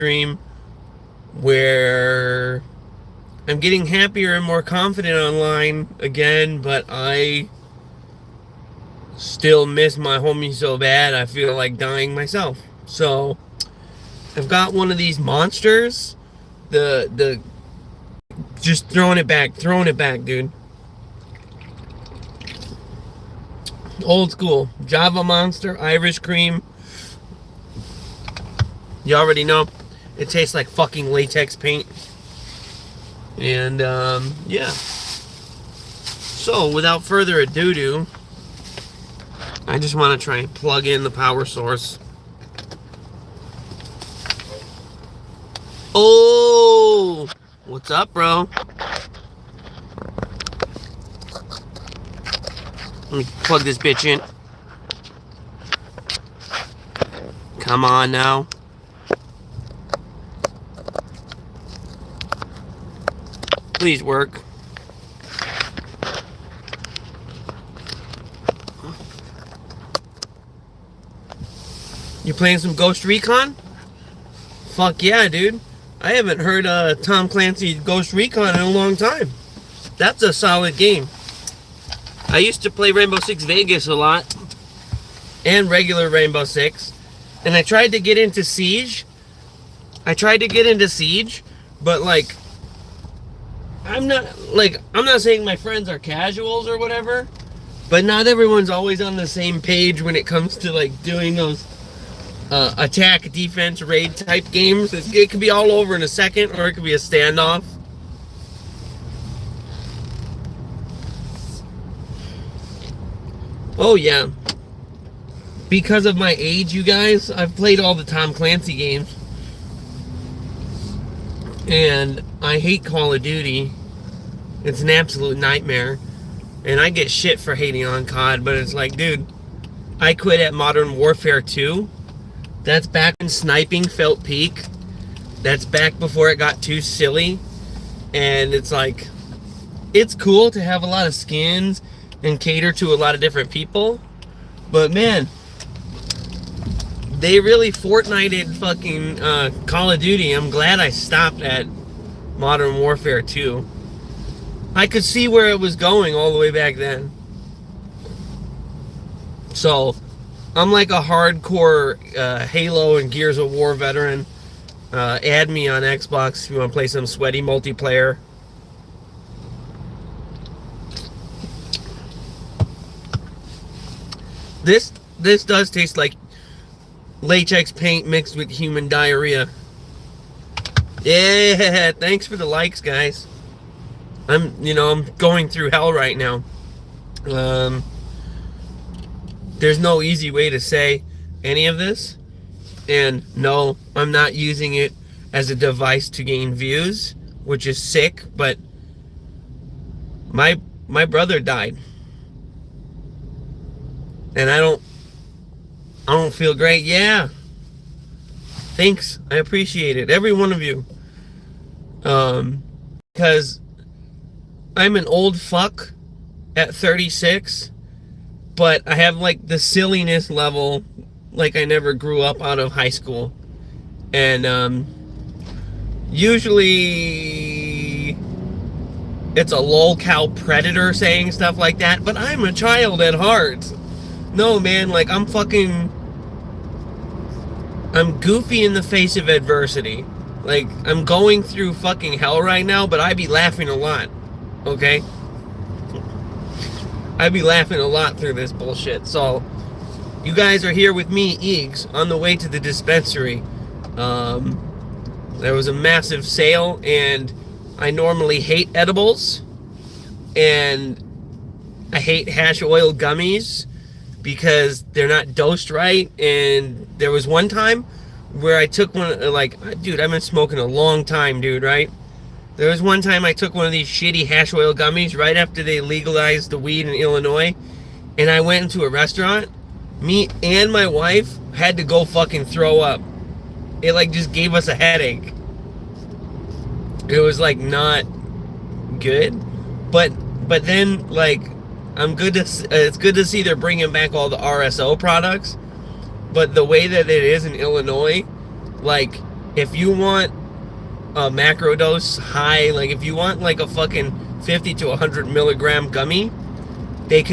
stream where I'm getting happier and more confident online again, but I still miss my homie so bad I feel like dying myself. So I've got one of these monsters. The just throwing it back, dude. Old school Java Monster, Irish cream. You already know it tastes like fucking latex paint. And yeah. So without further ado, I just want to try and plug in the power source. Oh, what's up, bro? Let me plug this bitch in. Come on now. Please work. You playing some Ghost Recon? Fuck yeah, dude. I haven't heard Tom Clancy's Ghost Recon in a long time. That's a solid game. I used to play Rainbow Six Vegas a lot. And regular Rainbow Six. And I tried to get into Siege. But like, I'm not saying my friends are casuals or whatever, but not everyone's always on the same page when it comes to like doing those attack, defense, raid type games. It could be all over in a second, or it could be a standoff. Oh yeah. Because of my age, you guys, I've played all the Tom Clancy games. And I hate Call of Duty. It's an absolute nightmare. And I get shit for hating on COD, but it's like, dude, I quit at Modern Warfare 2. That's back when sniping felt peak. That's back before it got too silly. And it's like, it's cool to have a lot of skins and cater to a lot of different people. But man, they really Fortnited fucking Call of Duty. I'm glad I stopped at Modern Warfare 2. I could see where it was going all the way back then. So, I'm like a hardcore Halo and Gears of War veteran. Add me on Xbox if you want to play some sweaty multiplayer. This does taste like latex paint mixed with human diarrhea. Yeah, thanks for the likes, guys. I'm going through hell right now. There's no easy way to say any of this. And no, I'm not using it as a device to gain views, which is sick, but my brother died. And I don't feel great. Yeah. Thanks. I appreciate it. Every one of you. Because I'm an old fuck at 36, but I have like the silliness level like I never grew up out of high school. And usually it's a lolcow predator saying stuff like that, but I'm a child at heart. No, man, like I'm goofy in the face of adversity. Like, I'm going through fucking hell right now, but I be laughing a lot. Okay? I be laughing a lot through this bullshit. So, you guys are here with me, Eages, on the way to the dispensary. There was a massive sale, and I normally hate edibles. And I hate hash oil gummies because they're not dosed right. And there was one time where I took one, like, dude, I've been smoking a long time, dude, right? There was one time I took one of these shitty hash oil gummies right after they legalized the weed in Illinois, and I went into a restaurant. Me and my wife had to go fucking throw up. It, like, just gave us a headache. It was, like, not good. But then, like, it's good to see they're bringing back all the RSO products. But the way that it is in Illinois, like, If you want a macro dose high, like if you want like a fucking 50 to 100 milligram gummy, they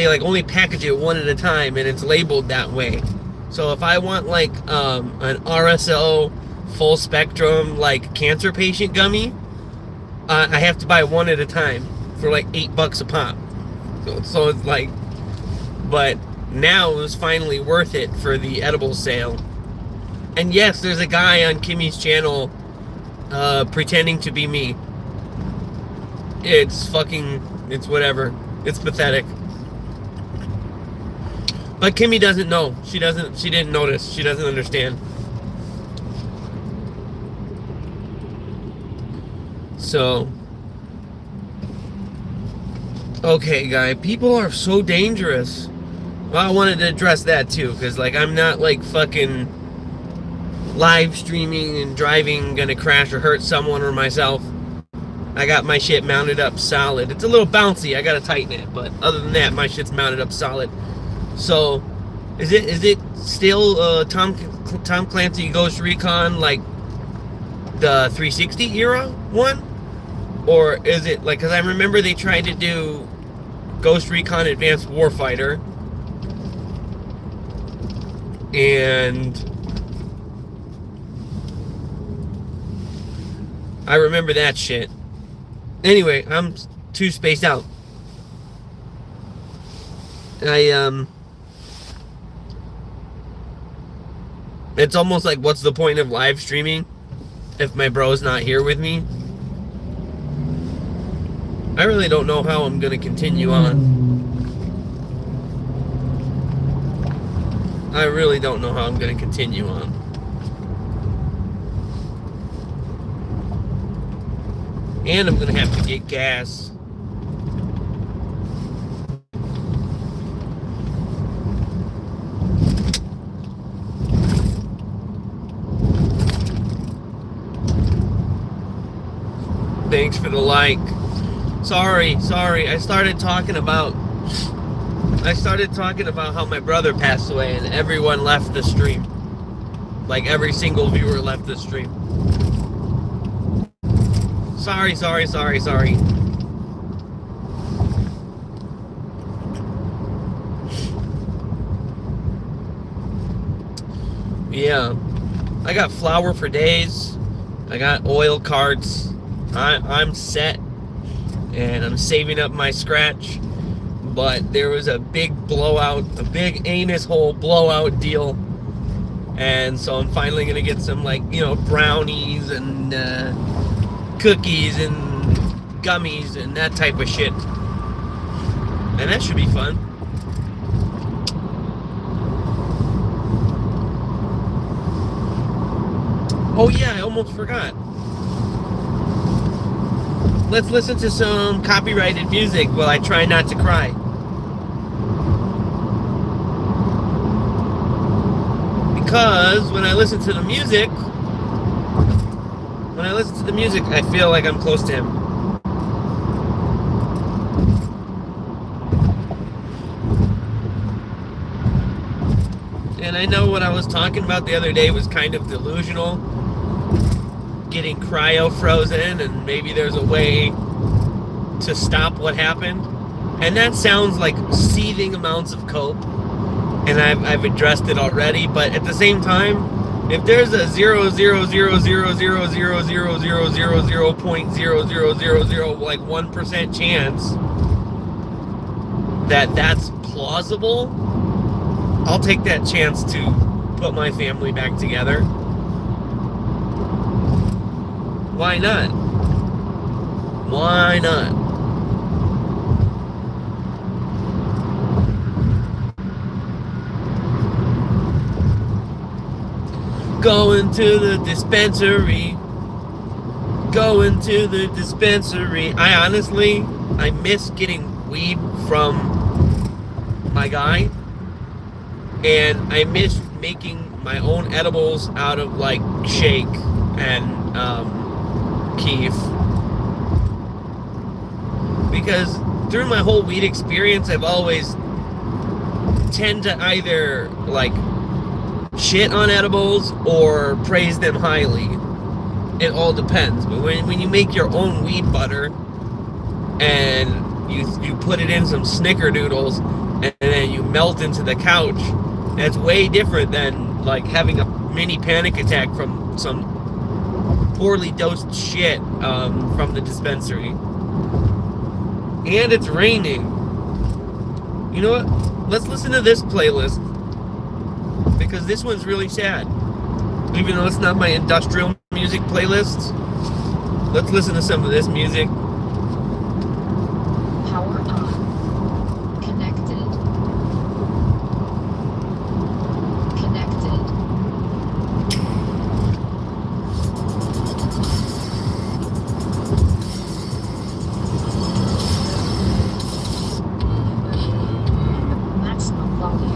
like only package it one at a time, and it's labeled that way. So if I want like an RSO full spectrum like cancer patient gummy, I have to buy one at a time for like $8 a pop. So it's like, but now it was finally worth it for the edible sale. And yes, there's a guy on Kimmy's channel pretending to be me. It's whatever. It's pathetic. But Kimmy doesn't know. She didn't notice. She doesn't understand. So, okay, guy, people are so dangerous. Well, I wanted to address that too, because like I'm not like fucking live streaming and driving gonna crash or hurt someone or myself. I got my shit mounted up solid. It's a little bouncy, I gotta tighten it, but other than that, my shit's mounted up solid. So, is it still Tom Clancy Ghost Recon, like the 360 era one? Or is it like, because I remember they tried to do Ghost Recon Advanced Warfighter, and I remember that shit. Anyway, I'm too spaced out. It's almost like, what's the point of live streaming if my bro's not here with me? I really don't know how I'm gonna continue on. I really don't know how I'm gonna continue on. And I'm gonna have to get gas. Thanks for the like. Sorry. I started talking about how my brother passed away and everyone left the stream. Like every single viewer left the stream. Sorry. Yeah. I got flour for days. I got oil carts. I'm set. And I'm saving up my scratch. But there was a big blowout, a big anus hole blowout deal. And so I'm finally going to get some, like, you know, brownies and cookies and gummies and that type of shit. And that should be fun. Oh yeah, I almost forgot. Let's listen to some copyrighted music while I try not to cry. Because when I listen to the music, I feel like I'm close to him. And I know what I was talking about the other day was kind of delusional. Getting cryo frozen, and maybe there's a way to stop what happened. And that sounds like seething amounts of coke. And I've addressed it already, but at the same time, if there's a 0.0000000.0000 like 1% chance that that's plausible, I'll take that chance to put my family back together. Why not? Why not? Going to the dispensary. I miss getting weed from my guy. And I miss making my own edibles out of like shake and keef. Because through my whole weed experience, I've always tend to either like shit on edibles or praise them highly. It all depends. But when you make your own weed butter and you put it in some snickerdoodles and then you melt into the couch, that's way different than like having a mini panic attack from some poorly dosed shit from the dispensary. And it's raining. You know what? Let's listen to this playlist, because this one's really sad. Even though it's not my industrial music playlist, let's listen to some of this music. Power on. Connected. Connected. Maximum volume.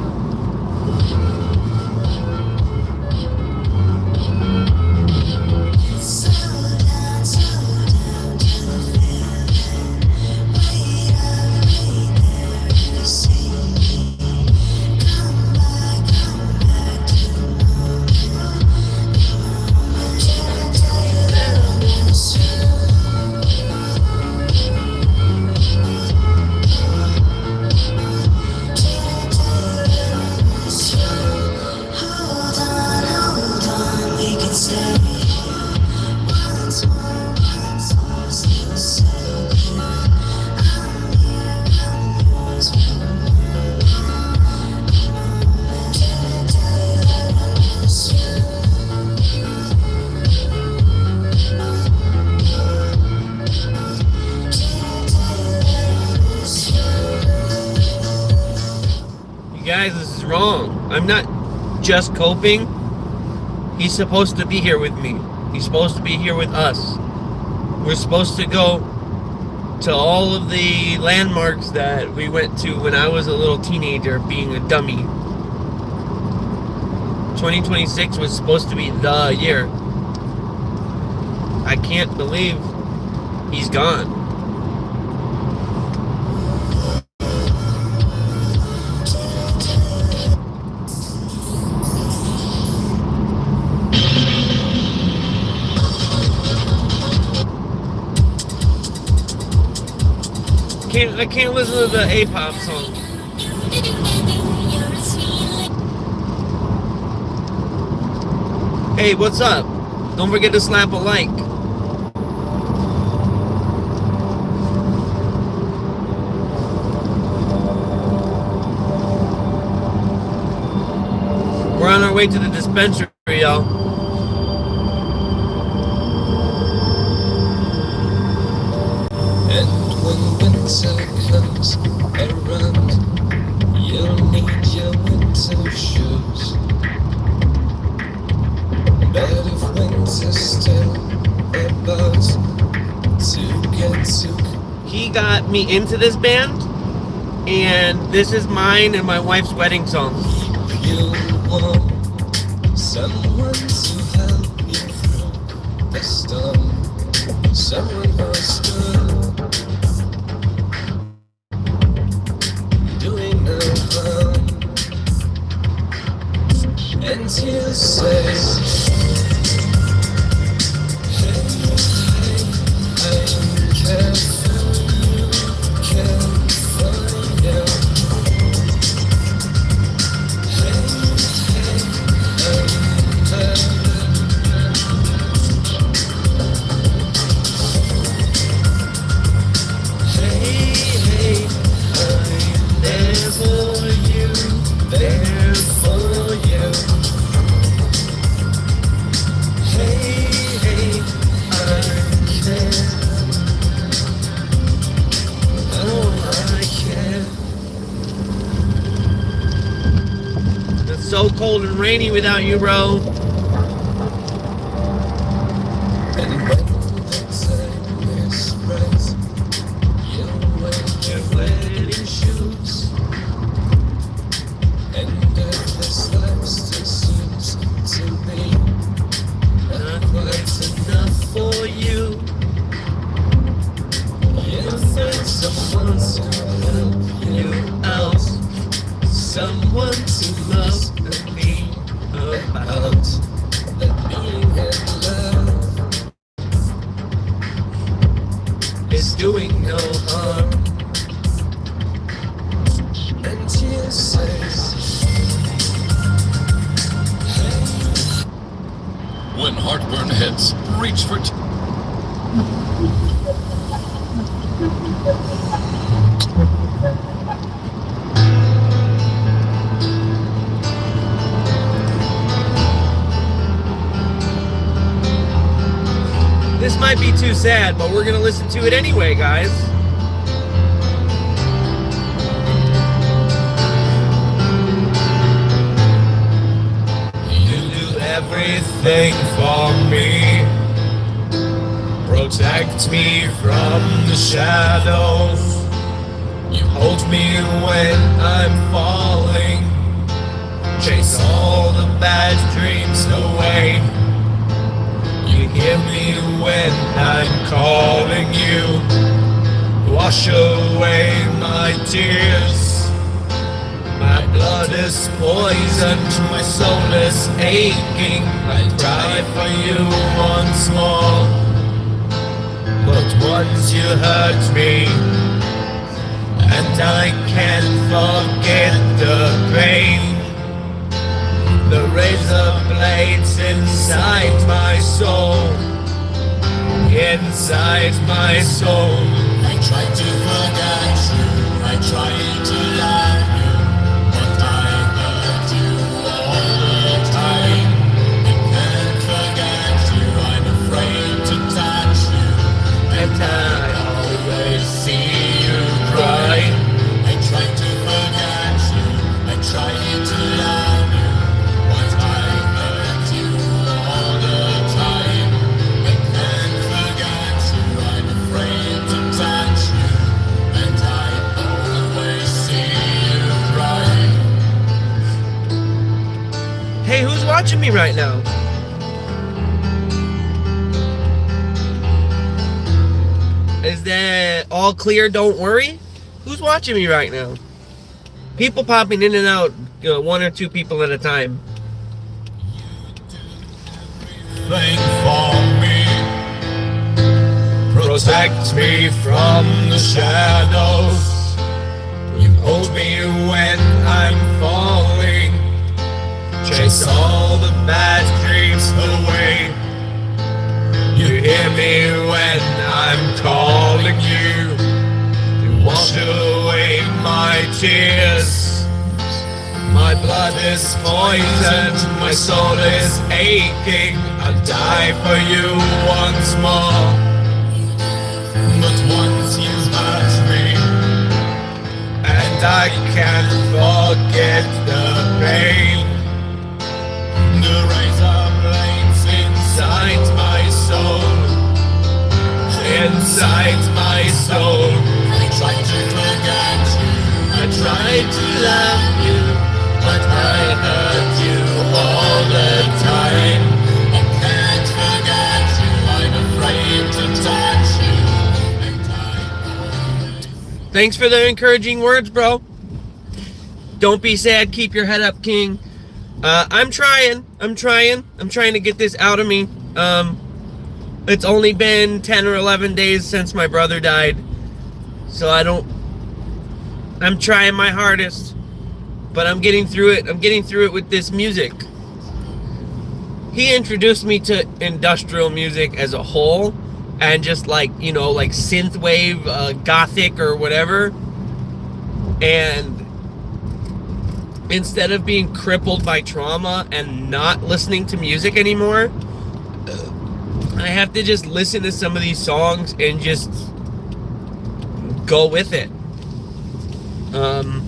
Guys, this is wrong. I'm not just coping. He's supposed to be here with me. He's supposed to be here with us. We're supposed to go to all of the landmarks that we went to when I was a little teenager being a dummy. 2026 was supposed to be the year. I can't believe he's gone. I can't listen to the A-pop song. Hey, what's up? Don't forget to slap a like. We're on our way to the dispensary, y'all. Comes around, you'll need your winter shoes. But if winter's still about to get to... He got me into this band, and this is mine and my wife's wedding song. You'll want someone to help you through the storm. Someone who's good. And you say, hey, I care for you, care for you. Hey, I'm there. Hey, I'm there for you, there for you. It's so cold and rainy without you, bro. And when the time is right, you'll wear your wedding shoes. And if this life still seems to be not quite enough for you, you'll find someone to help you out, someone to love and be is doing no harm. And tears say, When heartburn hits, reach for This might be too sad, but we're gonna listen to it anyway, guys. you do everything for me. Protect me from the shadows. You hold me when I'm falling. Chase all the bad dreams away. You hear me when I'm calling you. Wash away my tears. My blood is poisoned, my soul is aching. I cry for you once more. But once you hurt me, and I can't forget the pain. The razor blades inside my soul, inside my soul. I try to forget you, I try to love you, but I hurt you all the time. I can't forget you, I'm afraid to touch you, and I always see you cry. I try to forget you, I try to love you, but I hurt you all the time. I can't forget you, I'm afraid to touch you, and I always see you cry. Hey, who's watching me right now? Is that all clear? Don't worry. Who's watching me right now? People popping in and out, one or two people at a time. Thing for me, protect me from the shadows. You hold me when I'm falling. Chase all the bad dreams away. You hear me when I'm calling you. You wash away my tears. My blood is poisoned, my soul is aching. I'll die for you once more. But once you hurt me, and I can't forget the pain. The razor blades inside my soul, inside my soul. I try to forget you, I try to love you, but I hurt you all the time. I can't forget you, I'm afraid to touch you, and I... Thanks for the encouraging words, bro. Don't be sad. Keep your head up, King. I'm trying to get this out of me. It's only been 10 or 11 days since my brother died. So I'm trying my hardest. But I'm getting through it. I'm getting through it with this music. He introduced me to industrial music as a whole. And just like synthwave, gothic or whatever. And instead of being crippled by trauma and not listening to music anymore, I have to just listen to some of these songs and just go with it. And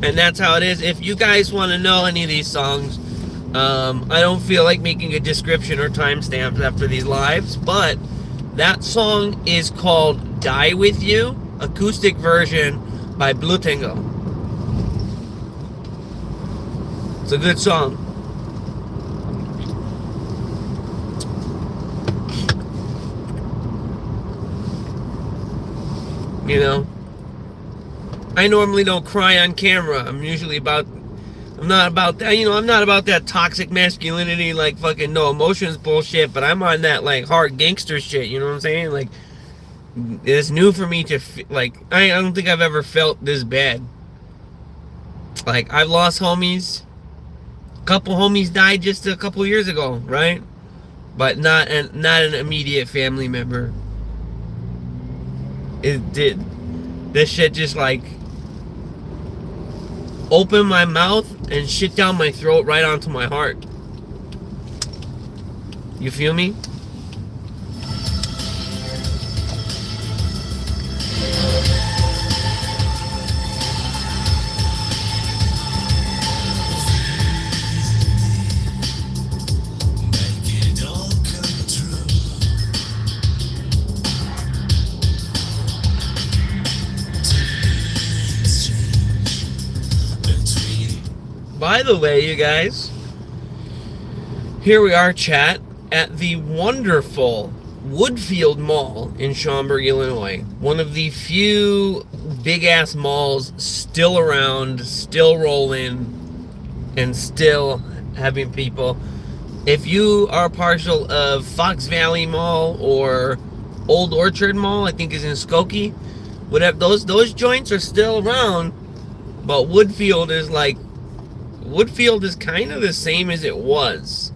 that's how it is. If you guys want to know any of these songs, I don't feel like making a description or timestamps after these lives, but that song is called Die With You, acoustic version by Blue Tango. It's a good song. You know, I normally don't cry on camera. I'm not about that, I'm not about that toxic masculinity, like fucking no emotions bullshit, but I'm on that like hard gangster shit, you know what I'm saying? Like, It's new for me to like. I don't think I've ever felt this bad. Like I've lost homies. A couple homies died just a couple years ago, right? But not an immediate family member. It did. This shit just like opened my mouth and shit down my throat right onto my heart. You feel me? Make it all come true. Things change between. By the way, you guys, here we are, chat, at the wonderful Woodfield Mall in Schaumburg, Illinois. One of the few big-ass malls still around, still rolling, and still having people. If you are partial of Fox Valley Mall or Old Orchard Mall, I think is in Skokie, whatever, those joints are still around, but Woodfield is kind of the same as it was.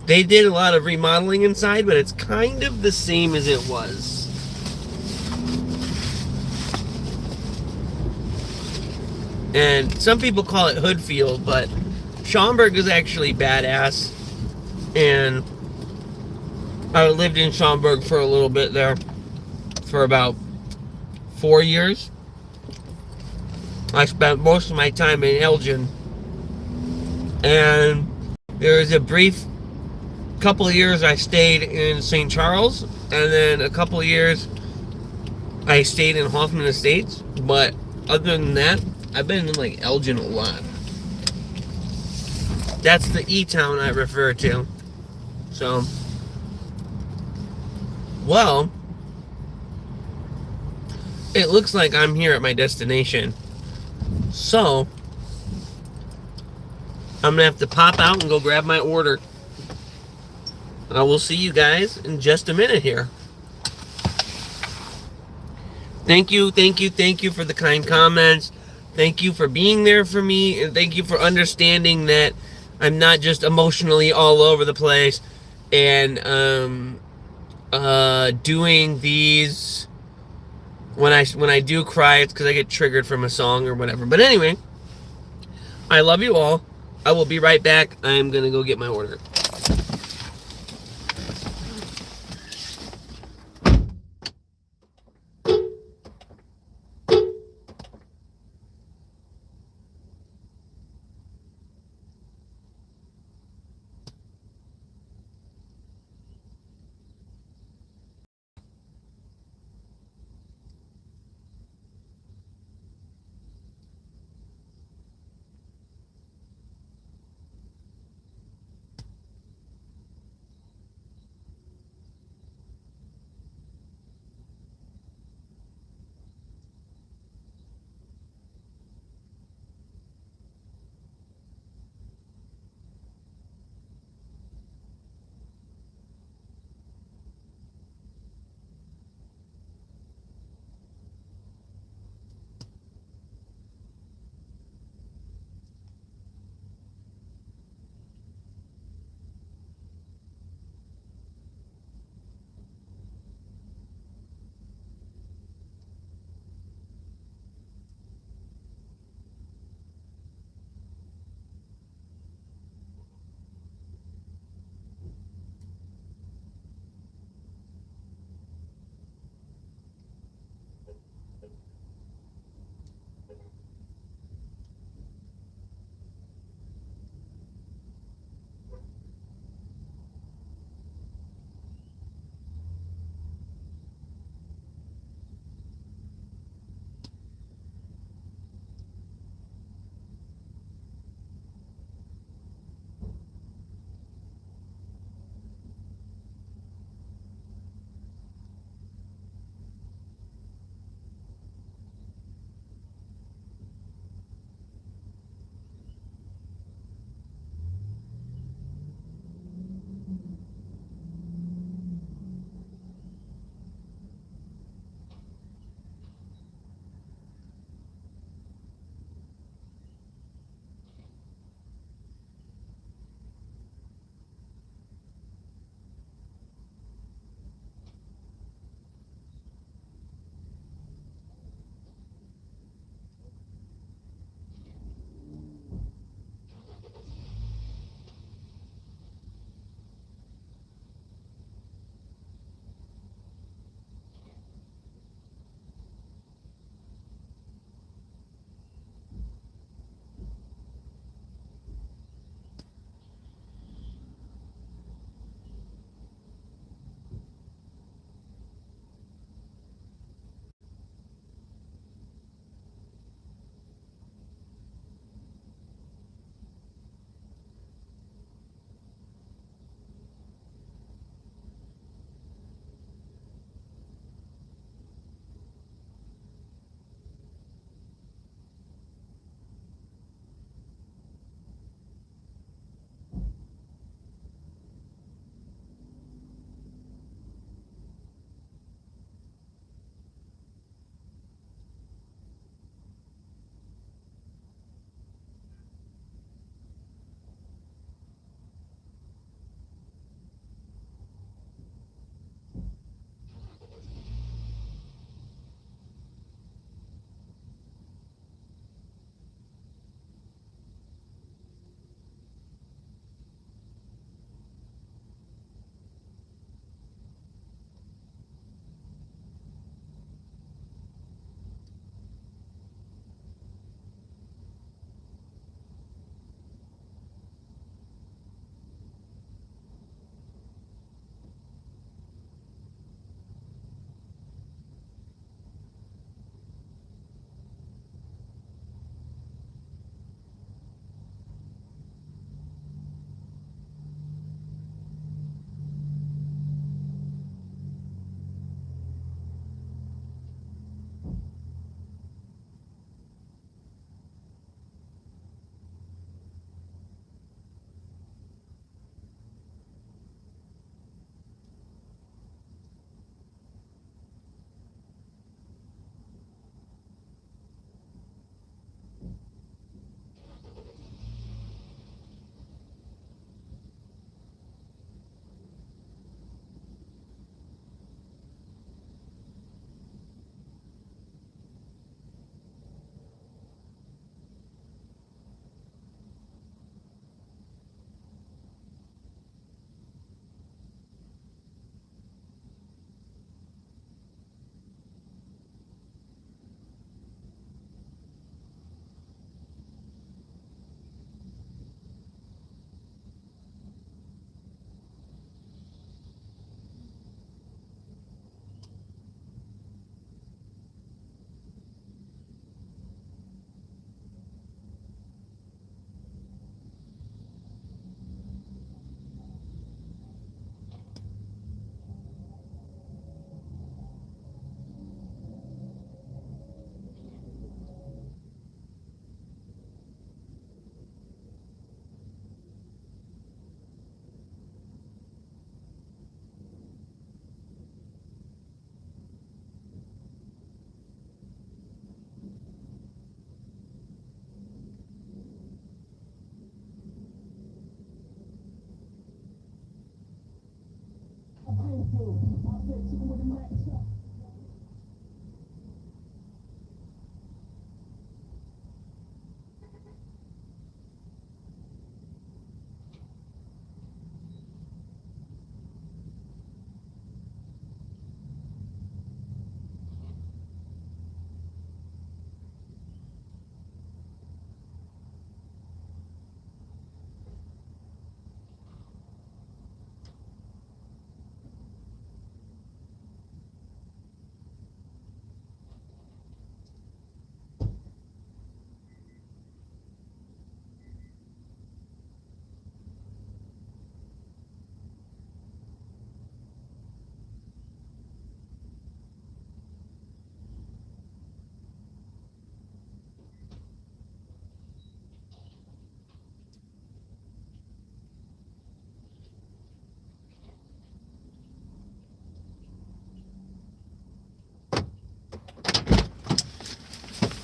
They did a lot of remodeling inside, but it's kind of the same as it was. And some people call it Hoodfield, but Schaumburg is actually badass. And I lived in Schaumburg for a little bit there, for about 4 years. I spent most of my time in Elgin. And there was a brief couple of years I stayed in St. Charles, and then a couple of years I stayed in Hoffman Estates. But other than that, I've been in like Elgin a lot. That's the E-town I refer to. So, well, it looks like I'm here at my destination. So, I'm gonna have to pop out and go grab my order. I will see you guys in just a minute here. Thank you for the kind comments. Thank you for being there for me, and thank you for understanding that I'm not just emotionally all over the place and doing these when I do cry, it's because I get triggered from a song or whatever. But anyway, I love you all. I will be right back. I'm gonna go get my order.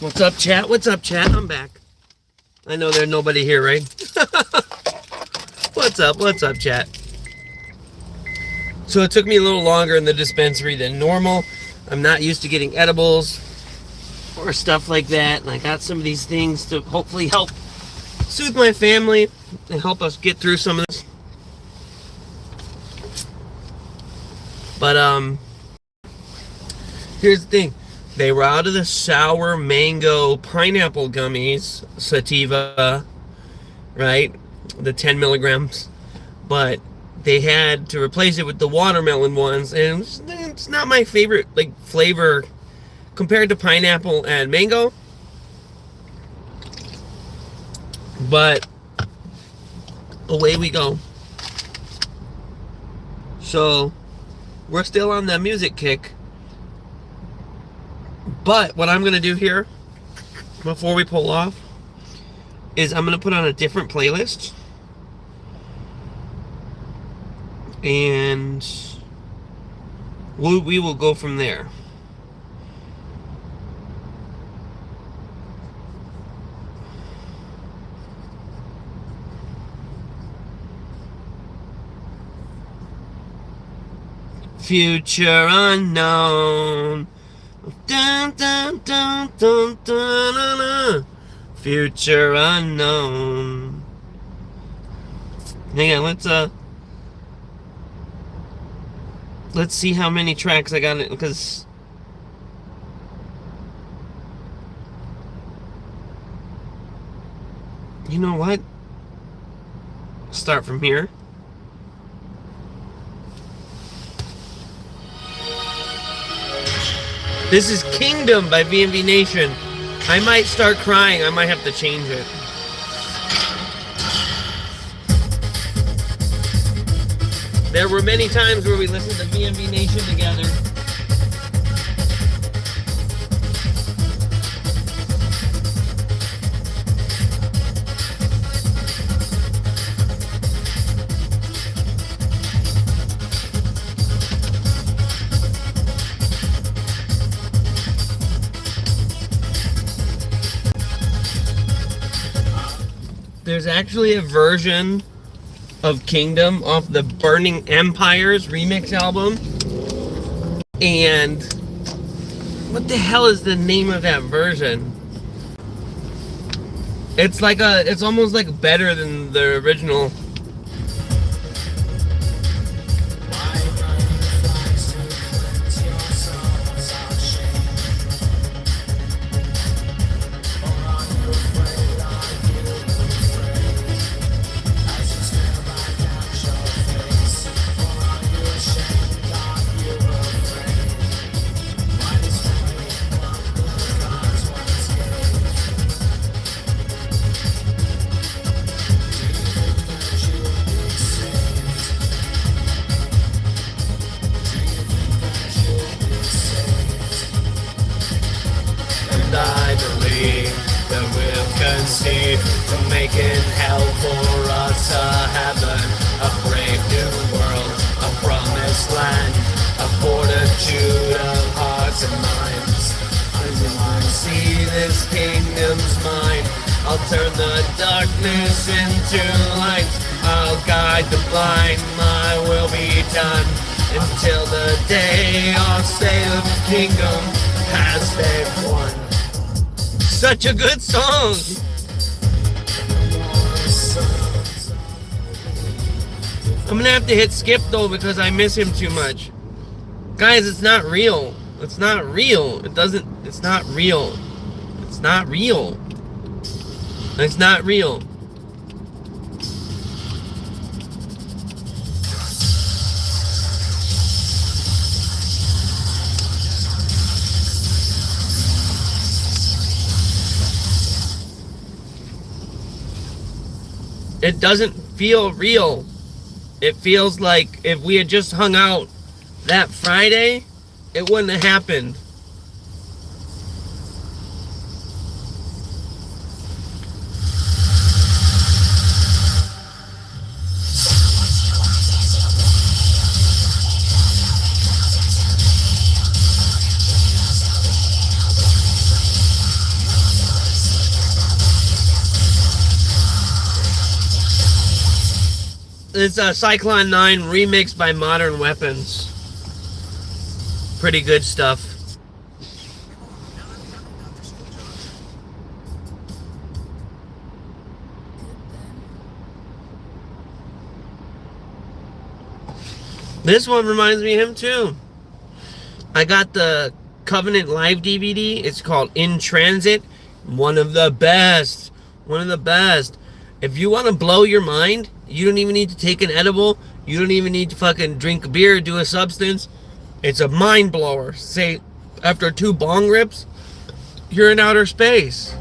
What's up, chat? What's up, chat? I'm back. I know there's nobody here, right? What's up? What's up, chat? So it took me a little longer in the dispensary than normal. I'm not used to getting edibles or stuff like that. And I got some of these things to hopefully help soothe my family and help us get through some of this. But, here's the thing. They were out of the sour mango pineapple gummies, sativa, right? The 10 milligrams. But they had to replace it with the watermelon ones. And it's not my favorite, like, flavor compared to pineapple and mango. But away we go. So we're still on the music kick. But what I'm going to do here, before we pull off, is I'm going to put on a different playlist. And we will go from there. Future unknown. Dun, dun, dun, dun, dun, dun, dun. Future unknown. Hang on, let's see how many tracks I got it, because you know what? Start from here. This is Kingdom by VMV Nation. I might start crying. I might have to change it. There were many times where we listened to VMV Nation together. There's actually a version of Kingdom off the Burning Empires remix album. And what the hell is the name of that version? It's almost like better than the original. To making hell for us a heaven, a brave new world, a promised land, a fortitude of hearts and minds. As I see this kingdom's mine, I'll turn the darkness into light. I'll guide the blind, my will be done. until the day our Salem kingdom has been won. Such a good song. I'm gonna have to hit skip though because I miss him too much. Guys, it's not real. It's not real. It's not real. It's not real. It's not real. It doesn't feel real. It feels like if we had just hung out that Friday, it wouldn't have happened. It's a Cyclone 9 remixed by Modern Weapons. Pretty good stuff. This one reminds me of him too. I got the Covenant Live DVD. It's called In Transit. One of the best. One of the best. If you want to blow your mind, you don't even need to take an edible. You don't even need to fucking drink a beer or do a substance. It's a mind blower. Say, after 2 bong rips, you're in outer space.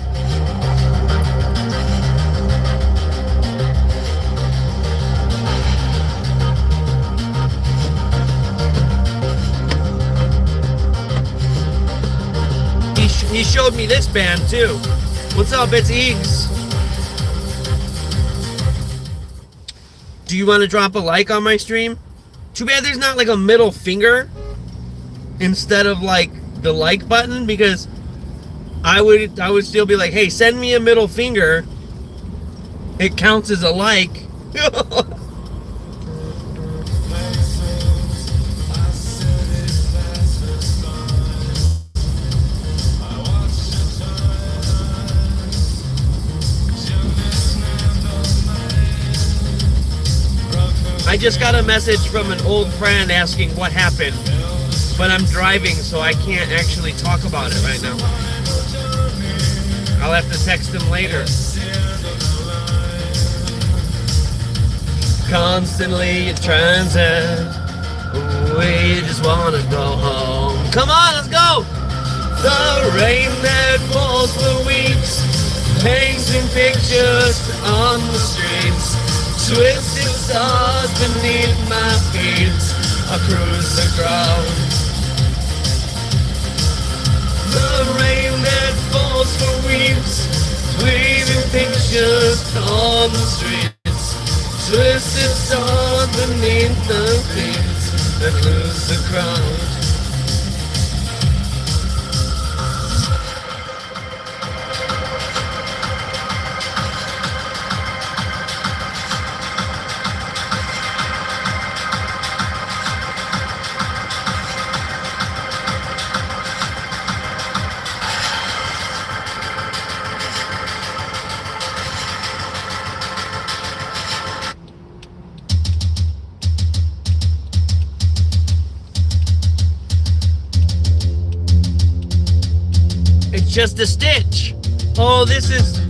He showed me this band too. What's up, it's Eages. Do you want to drop a like on my stream? Too bad there's not like a middle finger instead of like the like button, because I would still be like, hey, send me a middle finger. It counts as a like. I just got a message from an old friend asking what happened, but I'm driving, so I can't actually talk about it right now. I'll have to text him later. Constantly in transit, we just want to go home. Come on, let's go! The rain that falls for weeks, painting pictures on the streets. Twisted stars beneath my feet, I cruise the ground. The rain that falls for weeks, weaving pictures on the streets. Twisted stars beneath the feet, I lose the crowd. Just a stitch. Oh, this is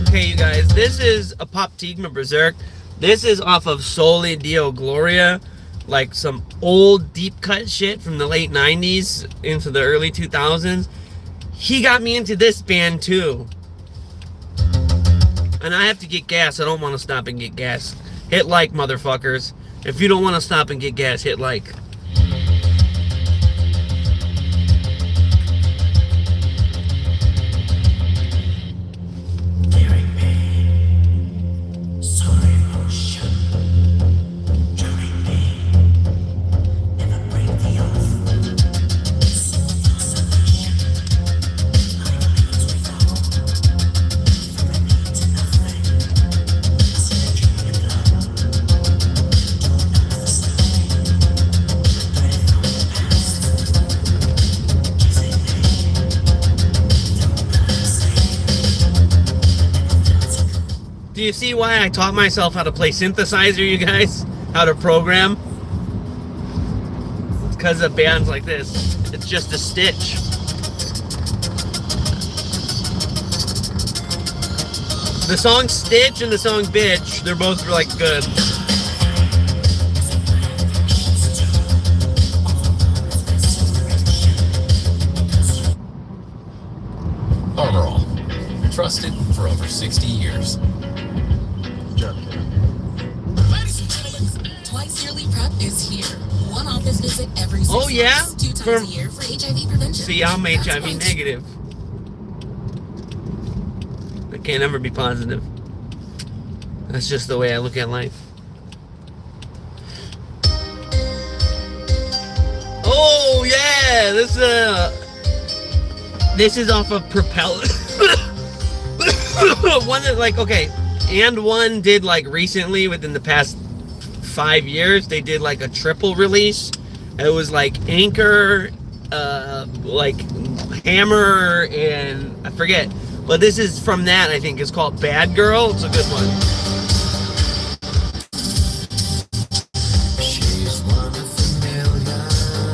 okay, you guys. This is a Pop Tigma Berserk. This is off of Soli Dio Gloria, like some old deep cut shit from the late 90s into the early 2000s. He got me into this band too. And I have to get gas. I don't want to stop and get gas. Hit like, motherfuckers. If you don't want to stop and get gas, hit like. Do you see why I taught myself how to play synthesizer, you guys? How to program? It's because of bands like this. It's just a stitch. The song Stitch and the song Bitch, they're both like good. Overall, trusted for over 60 years. Ladies and gentlemen, twice yearly prep is here. One office visit every 6 Oh, yeah? months, 2 times a year for HIV prevention. See, I'm That's HIV point. negative. I can't ever be positive. That's just the way I look at life. Oh yeah, this is off of Propeller. One that like okay, and one did like recently within the past 5 years. They did like a triple release. It was like Anchor, like Hammer, and I forget. But this is from that. I think it's called Bad Girl. It's a good one. She's one of a million,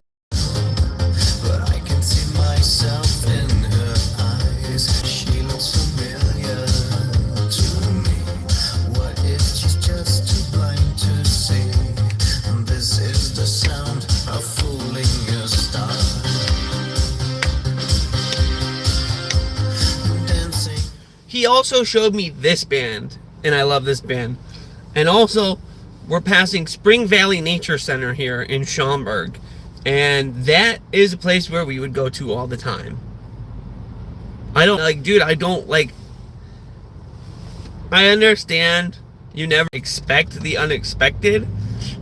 but I can see myself in her eyes. She looks familiar to me. What if she's just too blind to see? This is the sound of fooling a star. Dancing. He also showed me this band, and I love this band. And also, we're passing Spring Valley Nature Center here in Schaumburg, and that is a place where we would go to all the time. I don't like, dude, I don't like. I understand you never expect the unexpected,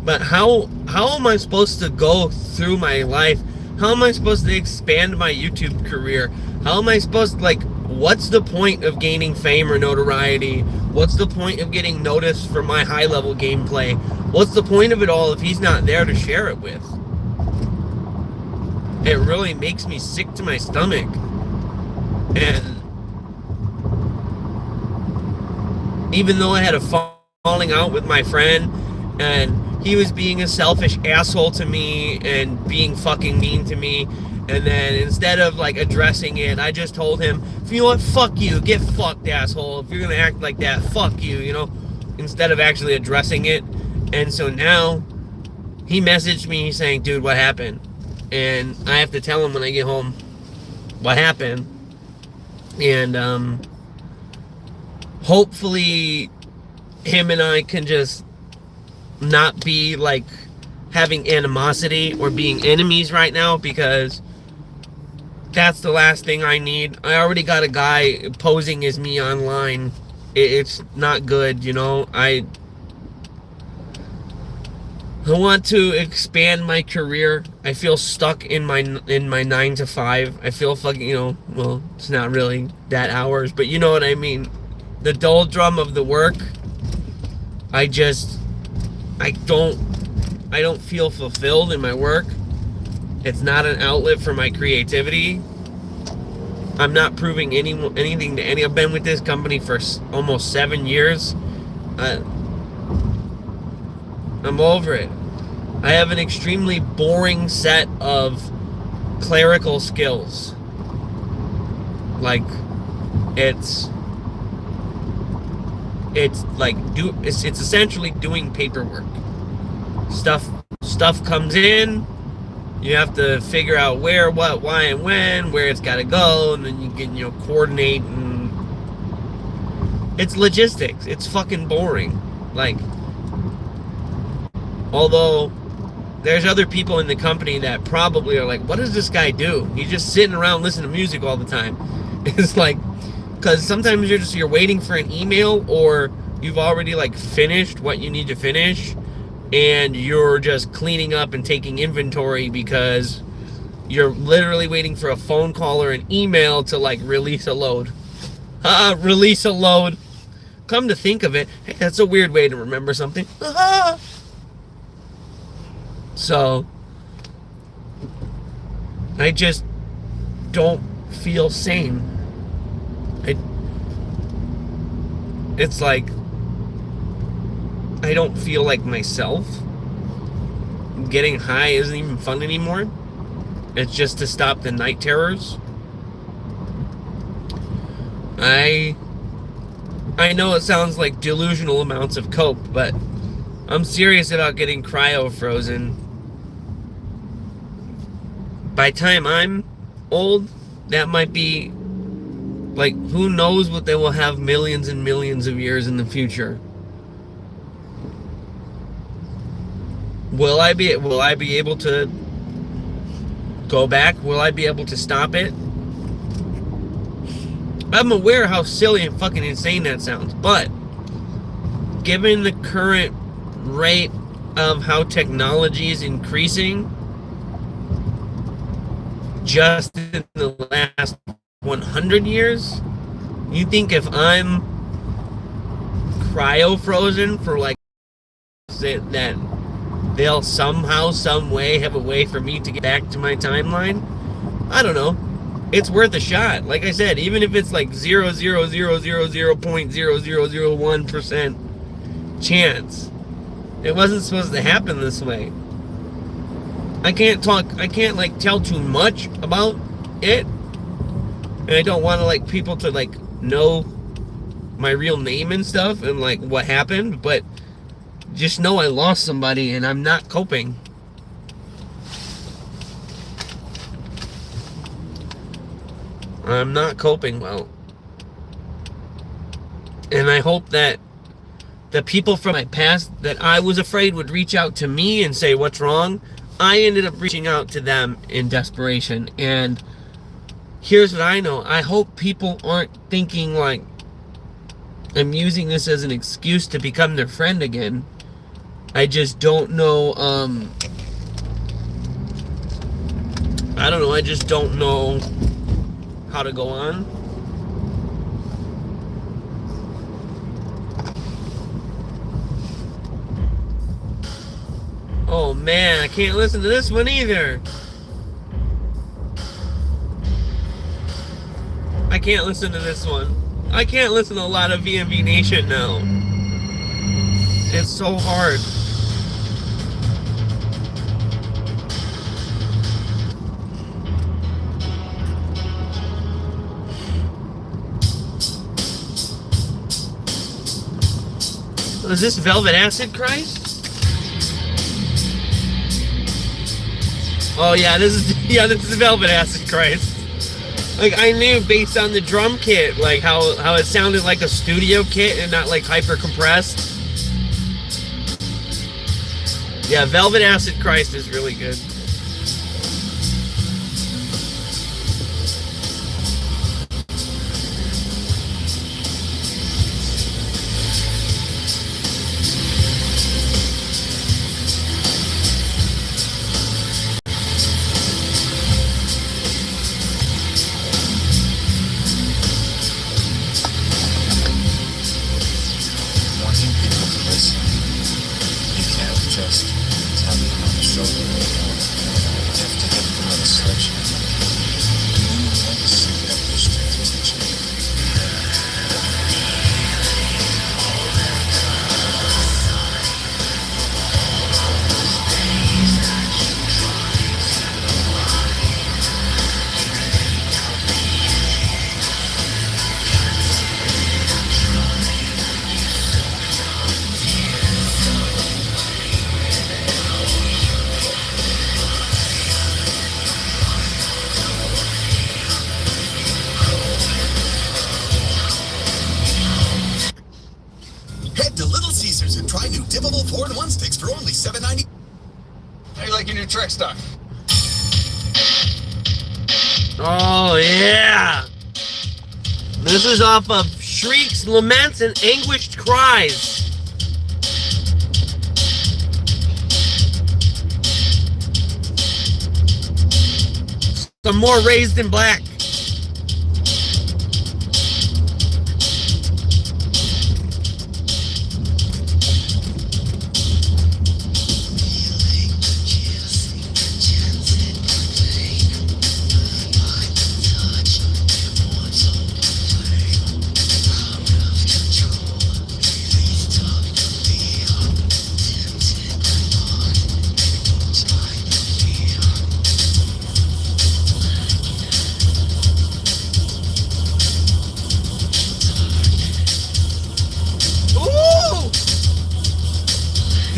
but how am I supposed to go through my life? How am I supposed to expand my YouTube career? How am I supposed to, like, what's the point of gaining fame or notoriety? What's the point of getting noticed for my high-level gameplay? What's the point of it all if he's not there to share it with? It really makes me sick to my stomach. And even though I had a falling out with my friend, and he was being a selfish asshole to me and being fucking mean to me, and then instead of like addressing it, I just told him, you know what, fuck you, get fucked, asshole. If you're gonna act like that, fuck you, you know, instead of actually addressing it. And so now he messaged me saying, dude, what happened? And I have to tell him when I get home what happened. And hopefully him and I can just not be like having animosity or being enemies right now, because that's the last thing I need. I already got a guy posing as me online. It's not good, you know. I want to expand my career. I feel stuck in my 9 to 5. I feel fucking, you know, well, it's not really that hours, but you know what I mean. The doldrum of the work. I don't feel fulfilled in my work. It's not an outlet for my creativity. I'm not proving anything to any. I've been with this company for almost 7 years. I'm over it. I have an extremely boring set of clerical skills. Like, it's essentially doing paperwork. Stuff comes in. You have to figure out where, what, why, and when, where it's got to go, and then you can, you know, coordinate, and it's logistics. It's fucking boring. Like, although there's other people in the company that probably are like, what does this guy do? He's just sitting around listening to music all the time. It's like, because sometimes you're waiting for an email, or you've already like finished what you need to finish, and you're just cleaning up and taking inventory because you're literally waiting for a phone call or an email to like release a load. Release a load. Come to think of it, hey, that's a weird way to remember something. So I just don't feel sane. It's like I don't feel like myself. Getting high isn't even fun anymore. It's just to stop the night terrors. I know it sounds like delusional amounts of coke, but I'm serious about getting cryo frozen. By the time I'm old, that might be like, who knows what they will have millions and millions of years in the future. Will I be able to go back? Will I be able to stop it? I'm aware how silly and fucking insane that sounds, but given the current rate of how technology is increasing, just in the last 100 years, you think if I'm cryo frozen for like that they'll somehow, some way have a way for me to get back to my timeline? I don't know. It's worth a shot. Like I said, even if it's like 0.0001% chance. It wasn't supposed to happen this way. I can't like tell too much about it. And I don't want to like people to like know my real name and stuff and like what happened, but just know I lost somebody and I'm not coping. I'm not coping well. And I hope that the people from my past that I was afraid would reach out to me and say what's wrong, I ended up reaching out to them in desperation. And here's what I know. I hope people aren't thinking like I'm using this as an excuse to become their friend again. I just don't know, I don't know, I just don't know how to go on. Oh man, I can't listen to this one either. I can't listen to this one. I can't listen to a lot of VMV Nation now. It's so hard. Is this Velvet Acid Christ? Oh yeah, this is Velvet Acid Christ. Like I knew based on the drum kit, like how it sounded like a studio kit and not like hyper compressed. Yeah, Velvet Acid Christ is really good. Wanting people to listen, you can't just tap them on the shoulder. You have to hit them with a sledgehammer. You want to see that their attention. Head to Little Caesars and try new dippable 4-in-1 sticks for only $7.90. How you like your new Trek stock? Oh yeah! This is off of Shrieks, Laments, and Anguished Cries. Some more Raised in Black.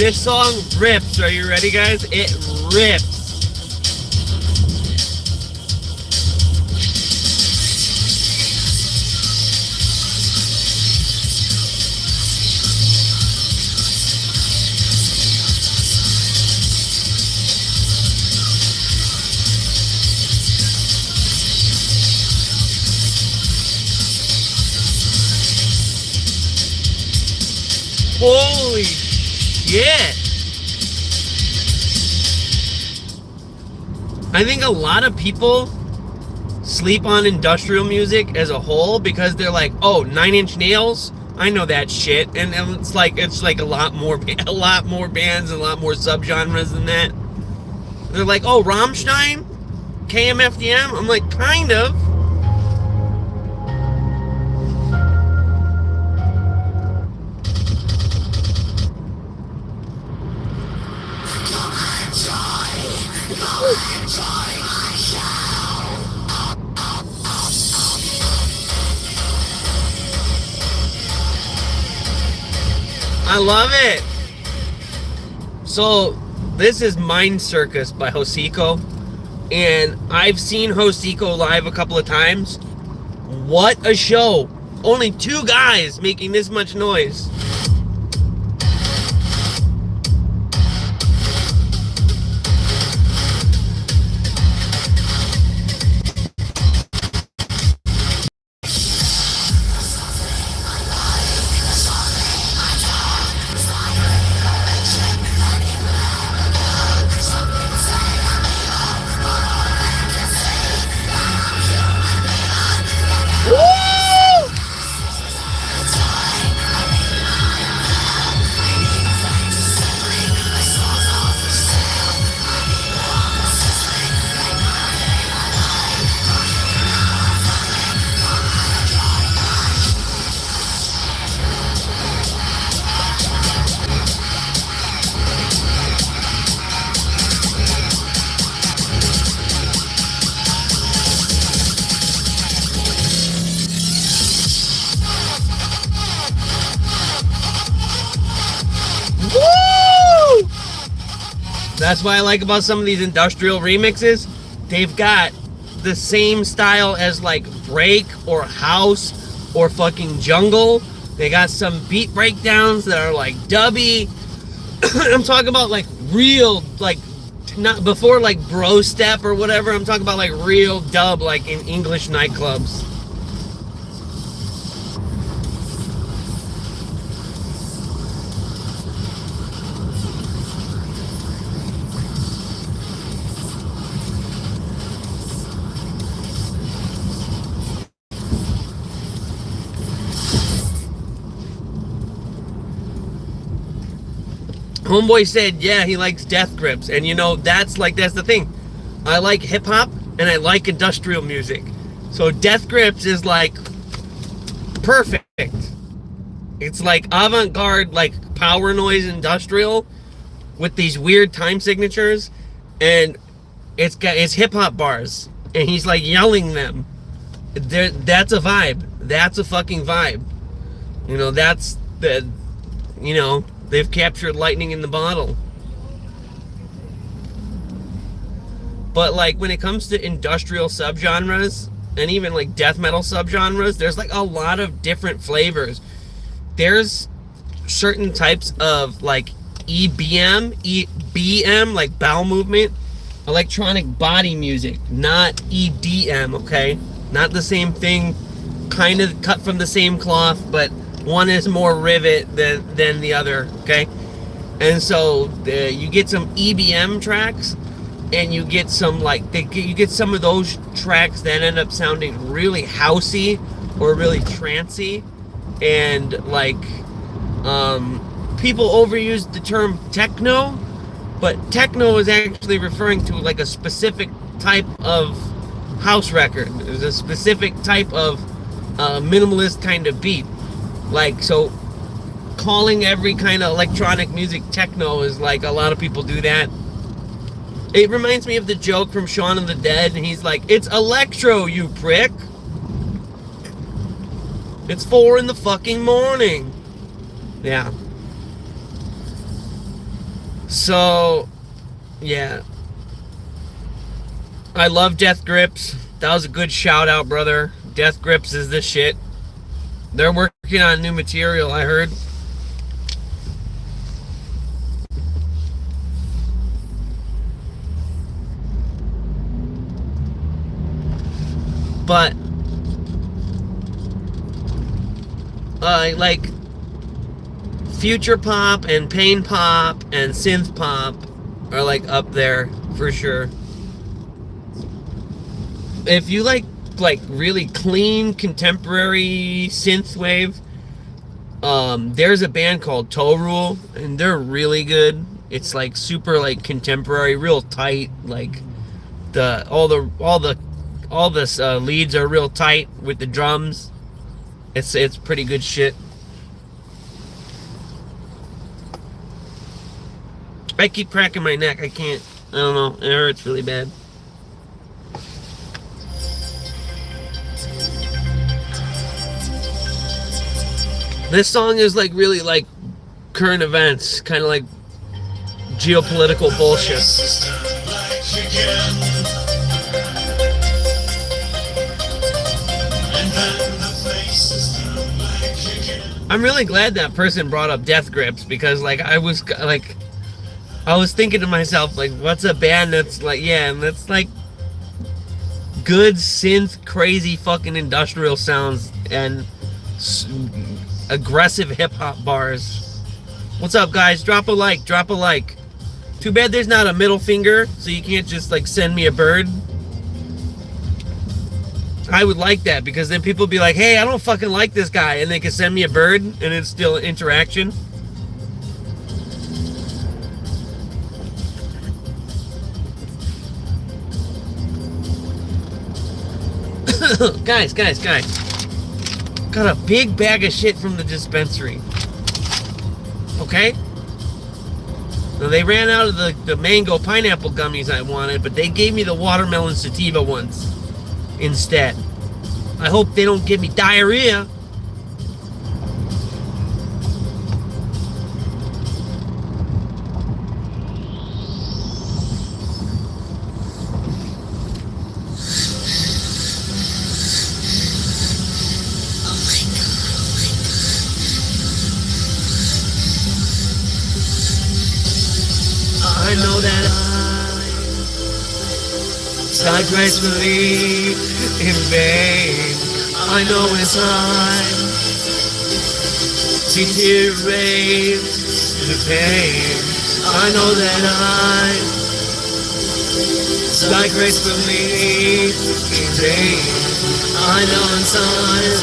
This song rips. Are you ready, guys? It rips. Holy shit. I think a lot of people sleep on industrial music as a whole because they're like, oh, 9 Inch Nails, I know that shit, and it's like a lot more bands, a lot more subgenres than that. They're like, oh, Rammstein, KMFDM. I'm like, kind of. I love it. So this is Mind Circus by Hosiko, and I've seen Hosiko live a couple of times. What a show. Only 2 guys making this much noise. That's what I like about some of these industrial remixes. They've got the same style as like break or house or fucking jungle. They got some beat breakdowns that are like dubby. I'm talking about like real, like not before like bro step or whatever. I'm talking about like real dub, like in English nightclubs. Homeboy said, yeah, he likes Death Grips. And you know, that's the thing. I like hip hop and I like industrial music. So Death Grips is like perfect. It's like avant-garde, like power noise industrial with these weird time signatures, and it's hip hop bars, and he's like yelling them. That's a vibe. That's a fucking vibe. You know, that's the, you know, they've captured lightning in the bottle. But like when it comes to industrial subgenres and even like death metal subgenres, there's like a lot of different flavors. There's certain types of like EBM, like bowel movement, electronic body music, not EDM, okay? Not the same thing, kind of cut from the same cloth, but one is more rivet than the other, okay? And so you get some EBM tracks, and you get some like you get some of those tracks that end up sounding really housey or really trancey, and like people overuse the term techno, but techno is actually referring to like a specific type of house record. There's a specific type of minimalist kind of beat. Like, so calling every kind of electronic music techno is like, a lot of people do that. It reminds me of the joke from Shaun of the Dead, and he's like, it's electro, you prick. It's 4 in the fucking morning. Yeah. So, yeah. I love Death Grips. That was a good shout out, brother. Death Grips is the shit. They're working on new material, I heard. But like future pop and pain pop and synth pop are like up there for sure. If you like really clean contemporary synthwave, there's a band called Toe Rule, and they're really good. It's like super like contemporary, real tight. Like all the leads are real tight with the drums. It's pretty good shit. I keep cracking my neck. I can't. I don't know. It hurts really bad. This song is like really like current events, kind of like geopolitical bullshit. I'm really glad that person brought up Death Grips, because like I was thinking to myself, like, what's a band that's like, yeah, and that's like good synth, crazy fucking industrial sounds and aggressive hip hop bars. What's up, guys? Drop a like, drop a like. Too bad there's not a middle finger, so you can't just like send me a bird. I would like that, because then people be like, hey, I don't fucking like this guy, and they can send me a bird and it's still interaction. Guys. Got a big bag of shit from the dispensary. Okay? Now they ran out of the mango pineapple gummies I wanted, but they gave me the watermelon sativa ones instead. I hope they don't give me diarrhea. I know that I gracefully in vain. I know it's time to erase the pain. I know that I die gracefully in vain. I know it's time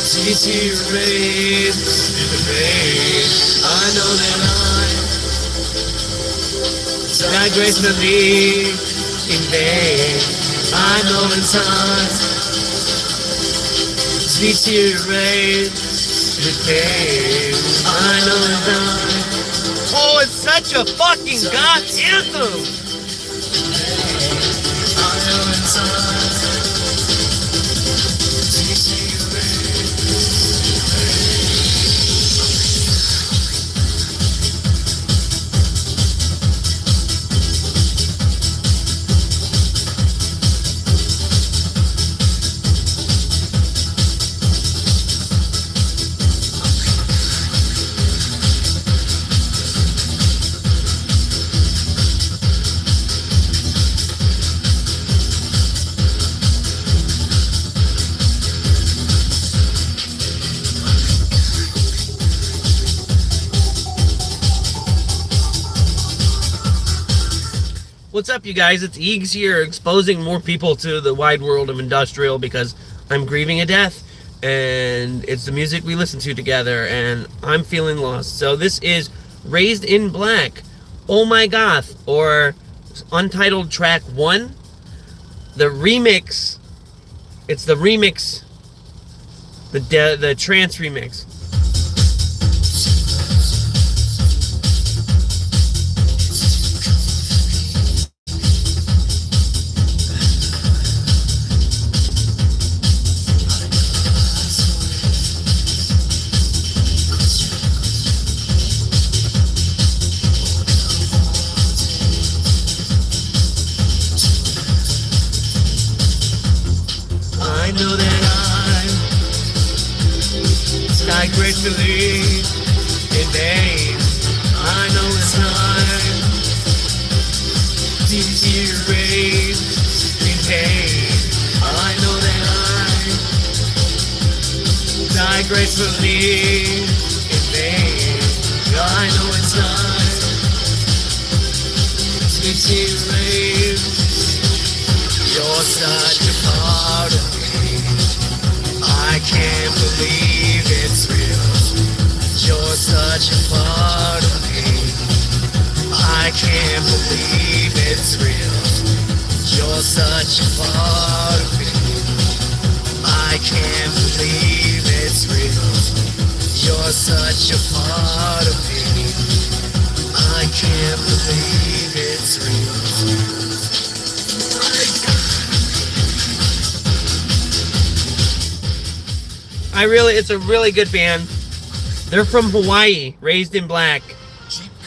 to erase the pain. I know that I die gracefully in vain. I know it's time to erase the pain. I know it's time. Oh, it's such a fucking goth anthem. I know it's time to erase the pain. What's up, you guys? It's Eages here, exposing more people to the wide world of industrial, because I'm grieving a death, and it's the music we listen to together, and I'm feeling lost. So this is Raised in Black, Oh My Goth, or Untitled Track 1. The remix, it's the remix, the trance remix. believe in pain. I know it's time to deteriorate in pain. I know that I die gracefully in pain. I know it's time to deteriorate. You're such a part of me. I can't believe it's real. You're such a part of me. I can't believe it's real. You're such a part of me. I can't believe it's real. You're such a part of me. I can't believe it's real. It's a really good band. They're from Hawaii, Raised in Black.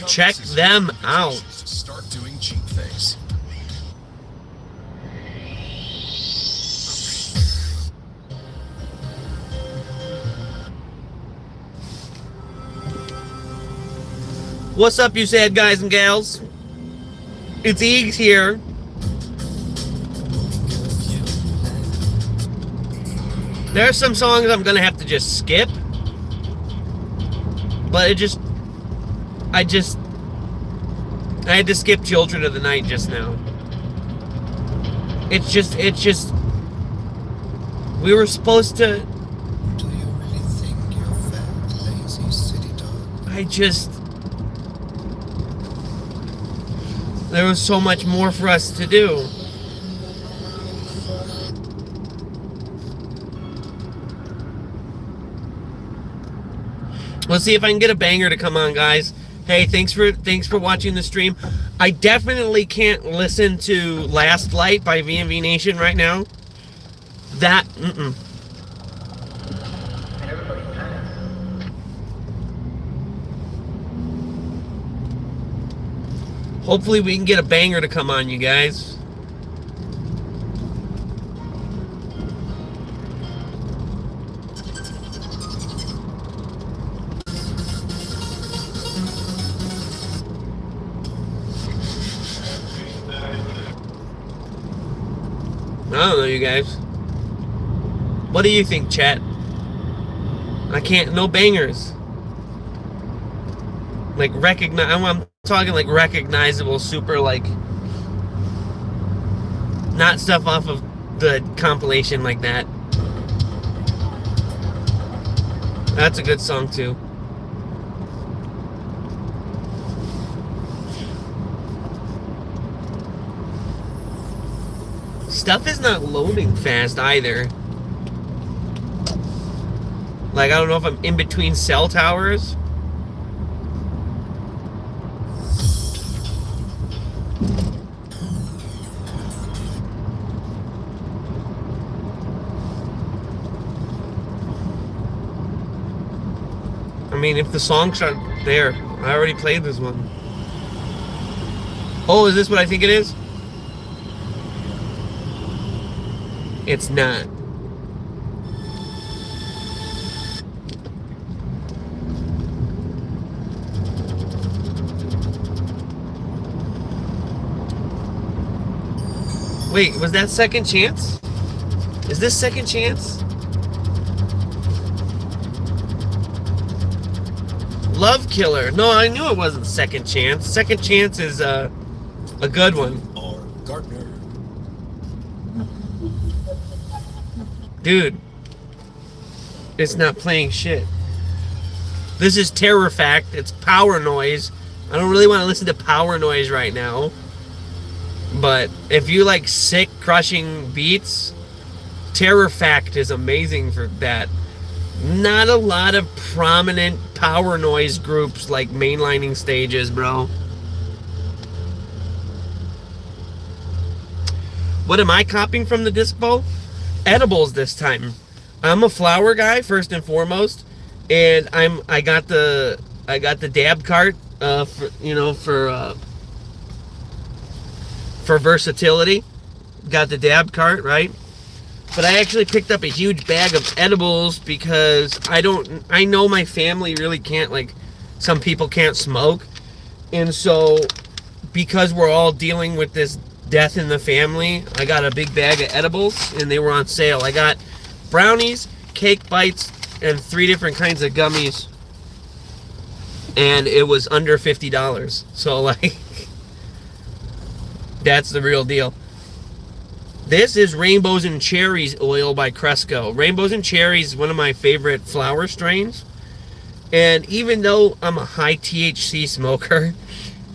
Check them out. Start doing cheap things. What's up, you sad guys and gals? It's Eages here. There are some songs I'm gonna have to just skip, but I had to skip Children of the Night just now. It's just, we were supposed to, Do you really think you're fat, lazy city dog? there was so much more for us to do. Let's see if I can get a banger to come on, guys. Hey, thanks for watching the stream. I definitely can't listen to Last Light by VMV Nation right now. That, Hopefully we can get a banger to come on, you guys. I don't know, you guys. What do you think, chat? I can't, no bangers. Like, I'm talking like recognizable, super, like, not stuff off of the compilation like that. That's a good song, too. Stuff is not loading fast either. Like, I don't know if I'm in between cell towers. I mean, if the songs are there, I already played this one. Oh, is this what I think it is? It's not. Wait, was that Second Chance? Is this Second Chance? Love Killer. No, I knew it wasn't Second Chance. Second Chance is a good one. Or Gartner. Dude, it's not playing shit. This is Terror Fact. It's Power Noise. I don't really want to listen to Power Noise right now. But if you like sick, crushing beats, Terror Fact is amazing for that. Not a lot of prominent Power Noise groups like mainlining stages, bro. What am I copying from the Dispo? Edibles this time. I'm a flower guy first and foremost, and I got the dab cart for versatility. Got the dab cart, right? But I actually picked up a huge bag of edibles because I know my family really can't, like, some people can't smoke. And so, because we're all dealing with this death in the family, I got a big bag of edibles, and they were on sale. I got brownies, cake bites, and 3 different kinds of gummies. And it was under $50. So, like, that's the real deal. This is Rainbows and Cherries oil by Cresco. Rainbows and Cherries is one of my favorite flower strains. And even though I'm a high THC smoker,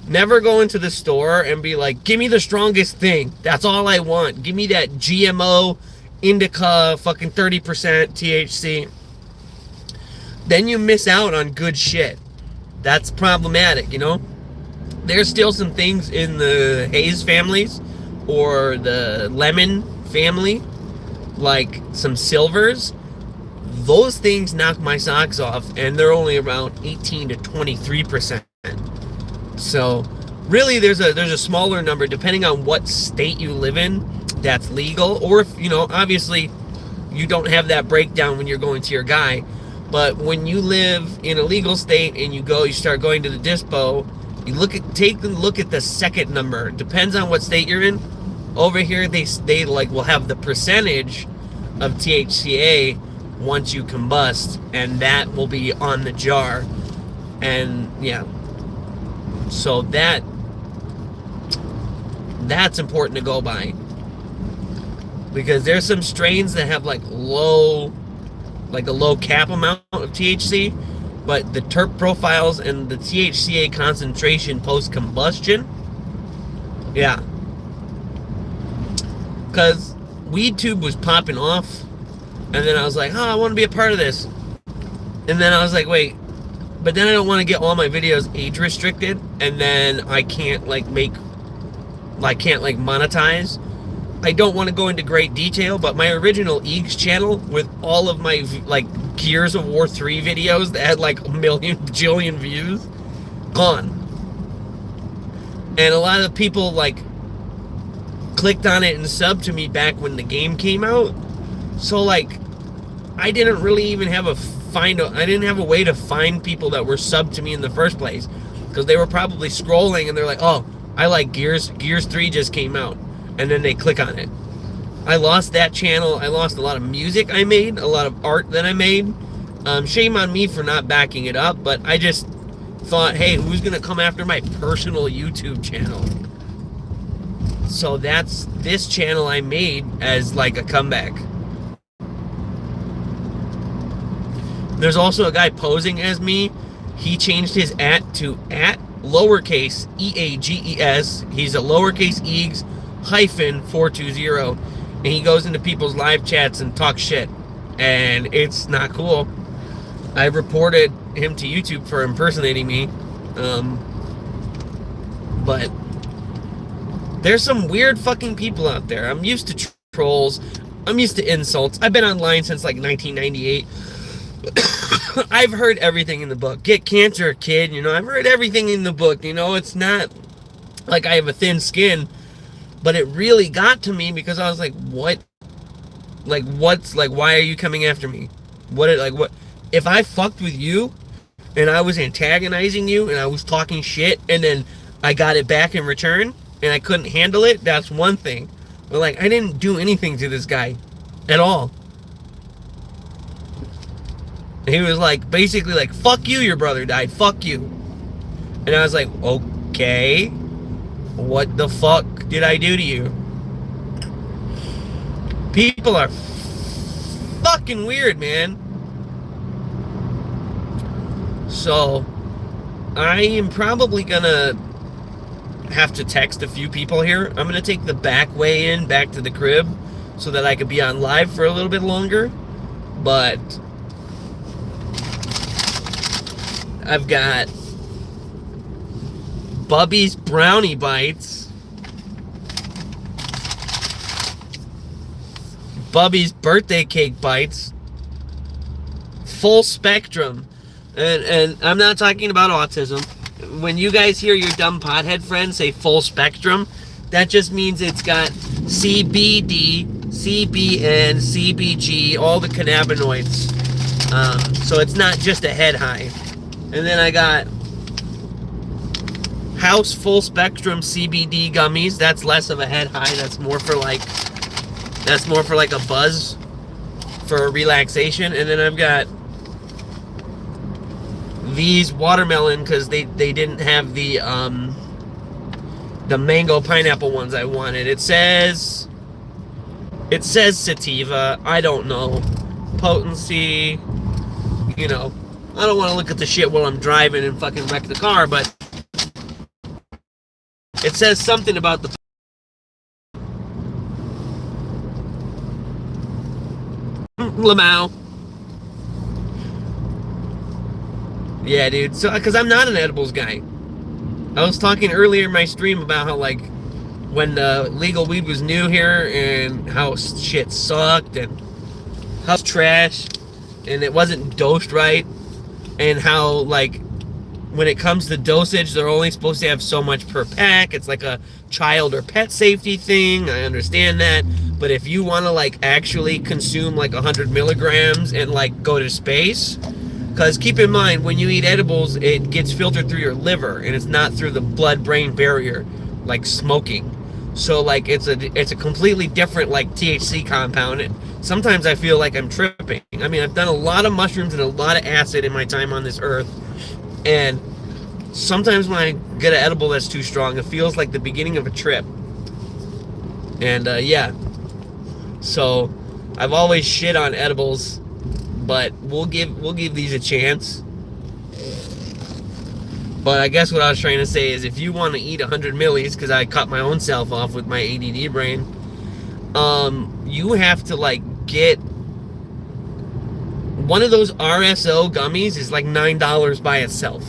never go into the store and be like, give me the strongest thing. That's all I want. Give me that GMO, indica, fucking 30% THC. Then you miss out on good shit. That's problematic, you know? There's still some things in the haze families or the lemon family, like some silvers. Those things knock my socks off, and they're only around 18 to 23%. So really there's a smaller number depending on what state you live in that's legal, or if, you know, obviously you don't have that breakdown when you're going to your guy. But when you live in a legal state and you start going to the dispo, you take a look at the second number. Depends on what state you're in. Over here, they like will have the percentage of THCA once you combust, and that will be on the jar. And yeah, so that's important to go by, because there's some strains that have like a low cap amount of THC, but the terp profiles and the THCA concentration post combustion, yeah. Because WeedTube was popping off, and then I was like, oh, I want to be a part of this. And then I was like, wait, but then I don't want to get all my videos age restricted, and then I can't monetize. I don't want to go into great detail, but my original Eages channel with all of my like Gears of War 3 videos that had like a bajillion views, gone. And a lot of people like clicked on it and subbed to me back when the game came out. So like I didn't really even have I didn't have a way to find people that were subbed to me in the first place, because they were probably scrolling and they're like, oh, I like Gears 3 just came out, and then they click on it. I lost that channel. I lost a lot of music I made, a lot of art that I made. Shame on me for not backing it up, but I just thought, hey, who's gonna come after my personal YouTube channel? So that's this channel I made as like a comeback. There's also a guy posing as me. He changed his @ to lowercase EAGES. He's a lowercase Eages -420, and he goes into people's live chats and talks shit, and it's not cool. I reported him to YouTube for impersonating me, but there's some weird fucking people out there. I'm used to trolls. I'm used to insults. I've been online since like 1998. I've heard everything in the book. Get cancer, kid. You know, I've heard everything in the book. You know, it's not like I have a thin skin, but it really got to me because I was like, what? Like, what's like, why are you coming after me? What? If I fucked with you and I was antagonizing you and I was talking shit and then I got it back in return and I couldn't handle it, that's one thing. But like, I didn't do anything to this guy at all. He was like, basically like, fuck you, your brother died, fuck you. And I was like, okay, what the fuck did I do to you? People are fucking weird, man. So, I am probably gonna have to text a few people here. I'm gonna take the back way in, back to the crib, so that I could be on live for a little bit longer. But I've got Bubby's Brownie Bites, Bubby's Birthday Cake Bites, full spectrum. And I'm not talking about autism. When you guys hear your dumb pothead friends say full spectrum, that just means it's got CBD, CBN, CBG, all the cannabinoids. So it's not just a head high. And then I got House Full Spectrum CBD gummies. That's less of a head high. That's more for like a buzz, for relaxation. And then I've got these watermelon, because they didn't have the mango pineapple ones I wanted. It says sativa. I don't know. Potency. You know, I don't want to look at the shit while I'm driving and fucking wreck the car, but it says something about the Lamau. Yeah, dude. So, because I'm not an edibles guy. I was talking earlier in my stream about how, like, when legal weed was new here and how shit sucked and how it's trash and it wasn't dosed right, and how, like, when it comes to dosage, they're only supposed to have so much per pack. It's like a child or pet safety thing. I understand that. But if you want to, like, actually consume, like, 100 milligrams and, like, go to space, because keep in mind, when you eat edibles, it gets filtered through your liver, and it's not through the blood-brain barrier, like smoking. So, like, it's a completely different, like, THC compound. And sometimes I feel like I'm tripping. I mean, I've done a lot of mushrooms and a lot of acid in my time on this earth. And sometimes when I get an edible that's too strong, it feels like the beginning of a trip. And, yeah. So, I've always shit on edibles, but we'll give these a chance. But I guess what I was trying to say is, if you want to eat 100 millis, because I cut my own self off with my ADD brain, you have to, like, get one of those RSO gummies is like $9 by itself.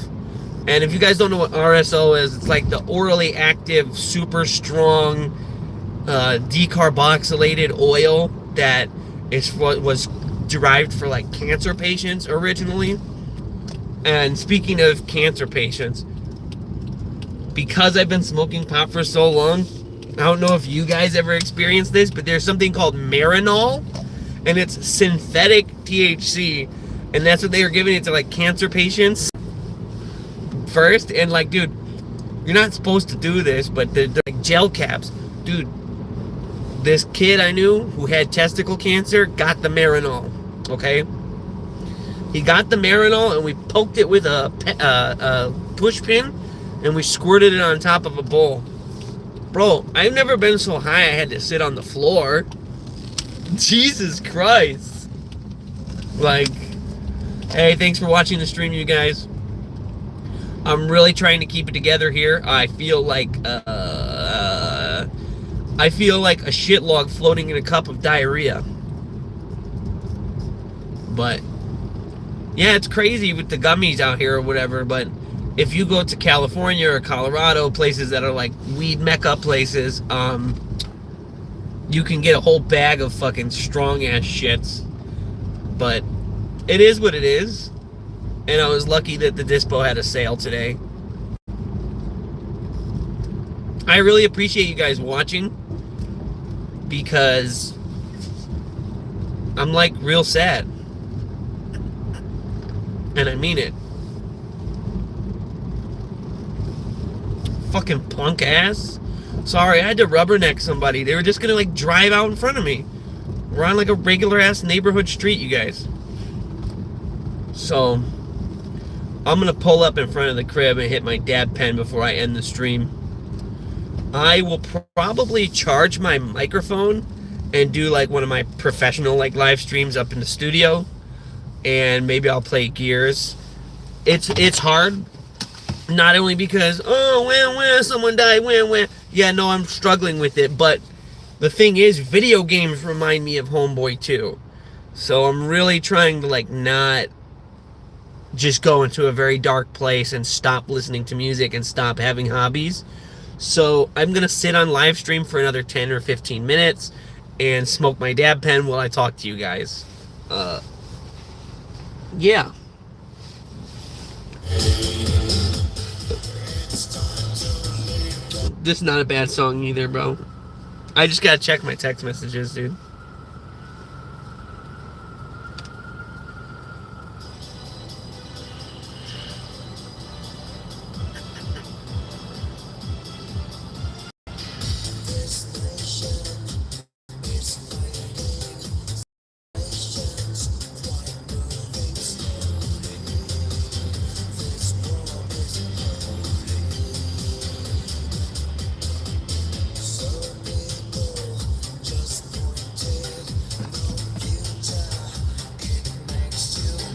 And if you guys don't know what RSO is, it's like the orally active, super strong, decarboxylated oil that was derived for, like, cancer patients originally. And speaking of cancer patients, because I've been smoking pot for so long, I don't know if you guys ever experienced this, but there's something called Marinol, and it's synthetic THC, and that's what they were giving it to, like, cancer patients first. And, like, dude, you're not supposed to do this, but they're like gel caps. Dude, this kid I knew who had testicle cancer got the Marinol, okay? He got the Marinol, and we poked it with a push pin, and we squirted it on top of a bowl. Bro, I've never been so high I had to sit on the floor. Jesus Christ. Like, hey, thanks for watching the stream, you guys. I'm really trying to keep it together here. I feel like a shit log floating in a cup of diarrhea. But yeah, it's crazy with the gummies out here or whatever, but if you go to California or Colorado, places that are like weed mecca places, you can get a whole bag of fucking strong ass shits. But it is what it is. And I was lucky that the Dispo had a sale today. I really appreciate you guys watching, because I'm, like, real sad. And I mean it. Fucking punk ass. Sorry, I had to rubberneck somebody. They were just gonna, like, drive out in front of me. We're on, like, a regular ass neighborhood street, you guys. So I'm gonna pull up in front of the crib and hit my dab pen before I end the stream. I will probably charge my microphone and do, like, one of my professional, like, live streams up in the studio, and maybe I'll play Gears. It's hard, not only because, oh, when someone died, when. Yeah, no, I'm struggling with it, but the thing is, video games remind me of Homeboy 2. So I'm really trying to, like, not just go into a very dark place and stop listening to music and stop having hobbies. So I'm going to sit on live stream for another 10 or 15 minutes and smoke my dab pen while I talk to you guys. Yeah. This is not a bad song either, bro. I just got to check my text messages, dude.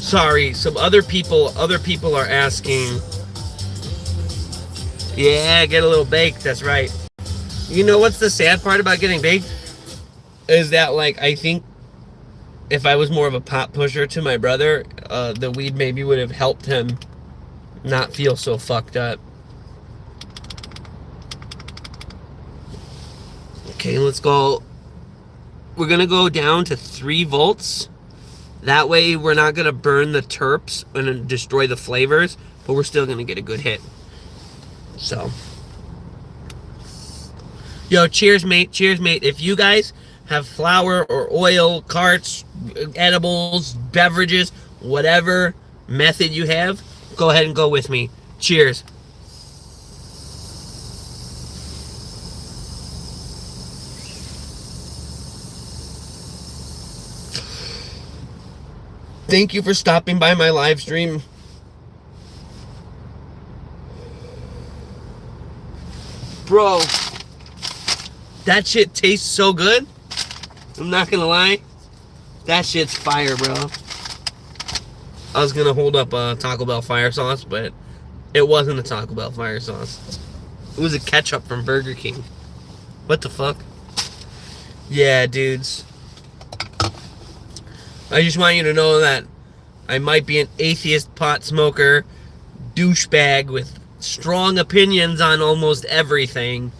Sorry, some other people are asking. Yeah, get a little baked, that's right. You know what's the sad part about getting baked? Is that, like, I think if I was more of a pot pusher to my brother, the weed maybe would have helped him not feel so fucked up. Okay, let's go. We're gonna go down to 3 volts. That way we're not gonna burn the terps and destroy the flavors, but we're still gonna get a good hit. So, yo, cheers, mate. Cheers, mate. If you guys have flour or oil, carts, edibles, beverages, whatever method you have, go ahead and go with me. Cheers. Thank you for stopping by my live stream. Bro, that shit tastes so good. I'm not gonna lie. That shit's fire, bro. I was gonna hold up a Taco Bell fire sauce, but it wasn't a Taco Bell fire sauce. It was a ketchup from Burger King. What the fuck? Yeah, dudes. I just want you to know that I might be an atheist pot smoker, douchebag with strong opinions on almost everything,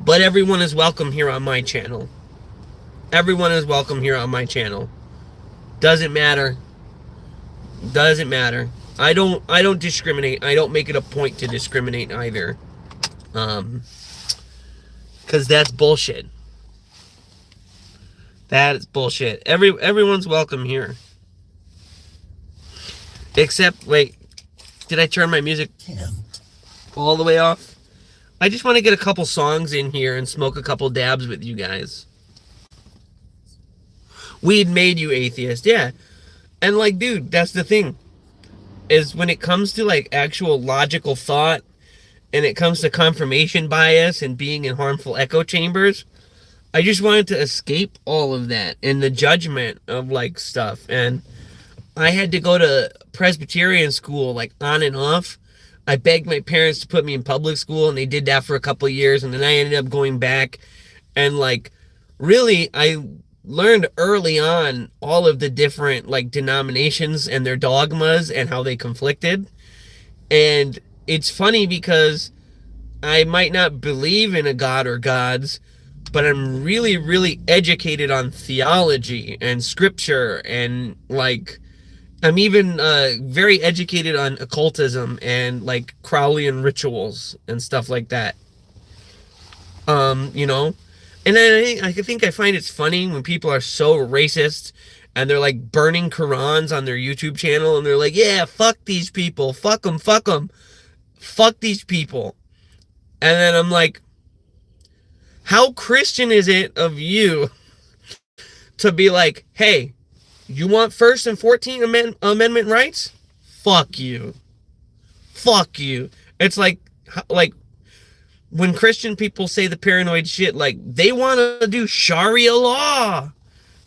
but everyone is welcome here on my channel. Everyone is welcome here on my channel. Doesn't matter. Doesn't matter. I don't discriminate. I don't make it a point to discriminate either. Cause that's bullshit. That is bullshit. Everyone's welcome here. Except, wait, did I turn my music all the way off? I just want to get a couple songs in here and smoke a couple dabs with you guys. Weed made you atheist, yeah. And, like, dude, that's the thing. Is when it comes to, like, actual logical thought, and it comes to confirmation bias and being in harmful echo chambers, I just wanted to escape all of that and the judgment of, like, stuff. And I had to go to Presbyterian school, like, on and off. I begged my parents to put me in public school, and they did that for a couple of years, and then I ended up going back. And, like, really, I learned early on all of the different, like, denominations and their dogmas and how they conflicted. And it's funny because I might not believe in a god or gods, but I'm really, really educated on theology and scripture, and, like, I'm even very educated on occultism and, like, Crowleyan rituals and stuff like that. You know? And I think I find it's funny when people are so racist and they're, like, burning Qurans on their YouTube channel, and they're like, yeah, fuck these people. Fuck them, fuck them. Fuck these people. And then I'm like, how Christian is it of you to be like, hey, you want First and 14th Amendment rights? Fuck you. Fuck you. It's like when Christian people say the paranoid shit, like, they want to do Sharia law.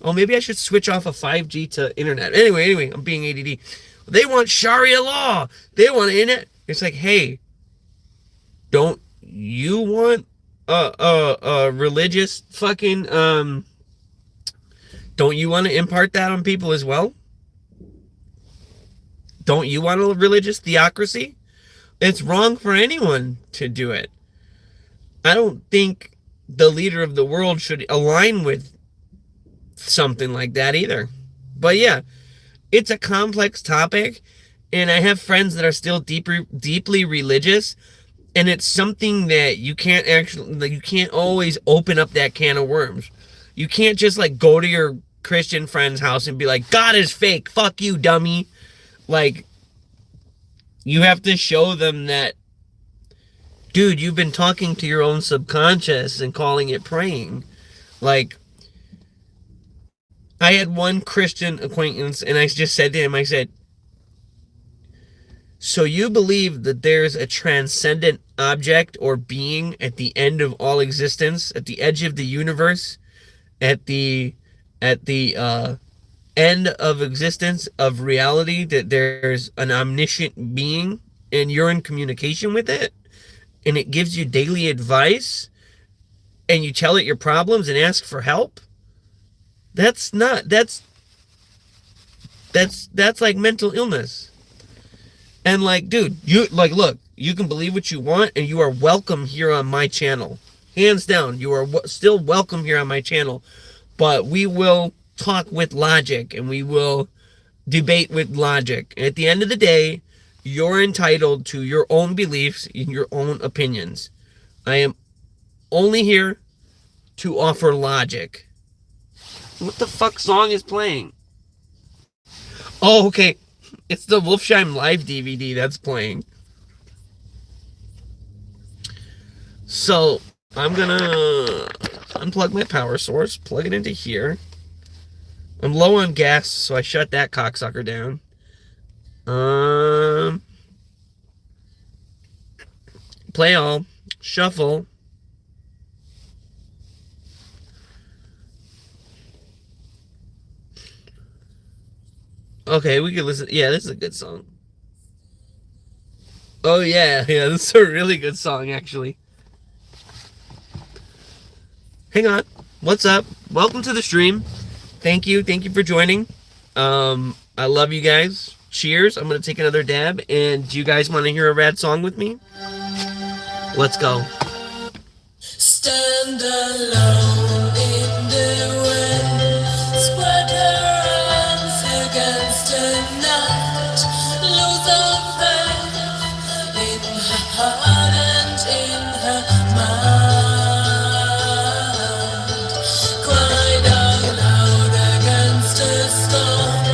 Oh, maybe I should switch off of 5G to internet. Anyway, I'm being ADD. They want Sharia law. They want internet. It's like, hey, don't you want religious fucking, don't you want to impart that on people as well? Don't you want a religious theocracy? It's wrong for anyone to do it. I don't think the leader of the world should align with something like that either. But yeah, it's a complex topic, and I have friends that are still deeply religious, and it's something that you can't always open up that can of worms. You can't just, like, go to your Christian friend's house and be like, God is fake, fuck you, dummy. Like, you have to show them that, dude, you've been talking to your own subconscious and calling it praying. Like, I had one Christian acquaintance, and I just said to him, I said, so you believe that there's a transcendent object or being at the end of all existence, at the edge of the universe, at the end of existence of reality, that there's an omniscient being and you're in communication with it, and it gives you daily advice, and you tell it your problems and ask for help, that's not that's like mental illness. And like, dude, you like, look, you can believe what you want, and you are welcome here on my channel. Hands down, you are still welcome here on my channel. But we will talk with logic, and we will debate with logic. And at the end of the day, you're entitled to your own beliefs and your own opinions. I am only here to offer logic. What the fuck song is playing? Oh, okay. It's the Wolfsheim Live DVD that's playing. So, I'm gonna unplug my power source, plug it into here. I'm low on gas, so I shut that cocksucker down. Play all, shuffle. Okay, we can listen. Yeah, this is a good song. Oh yeah, this is a really good song, actually. Hang on. What's up? Welcome to the stream. Thank you for joining. I love you guys. Cheers. I'm gonna take another dab. And do you guys want to hear a rad song with me? Let's go. Stand alone in the wind, spread her arms against the night, lose her faith in her heart and in her mind. Cried out loud against the storm,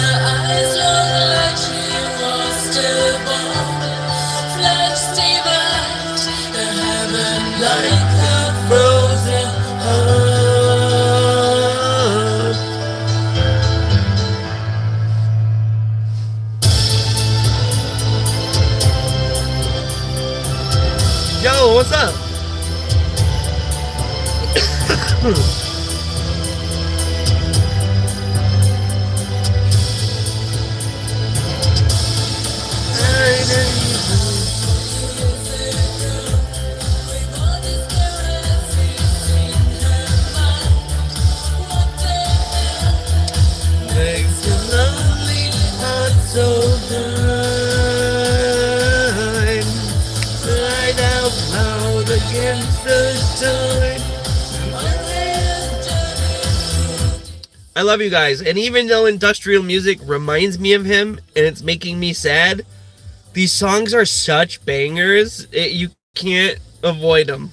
her eyes looked like she was stillborn, flesh divide the heaven like a frozen heart. Yo, what's up? Makes the lonely heart so blind. Cried out loud against the tide. I love you guys, and even though industrial music reminds me of him and it's making me sad, these songs are such bangers, you can't avoid them.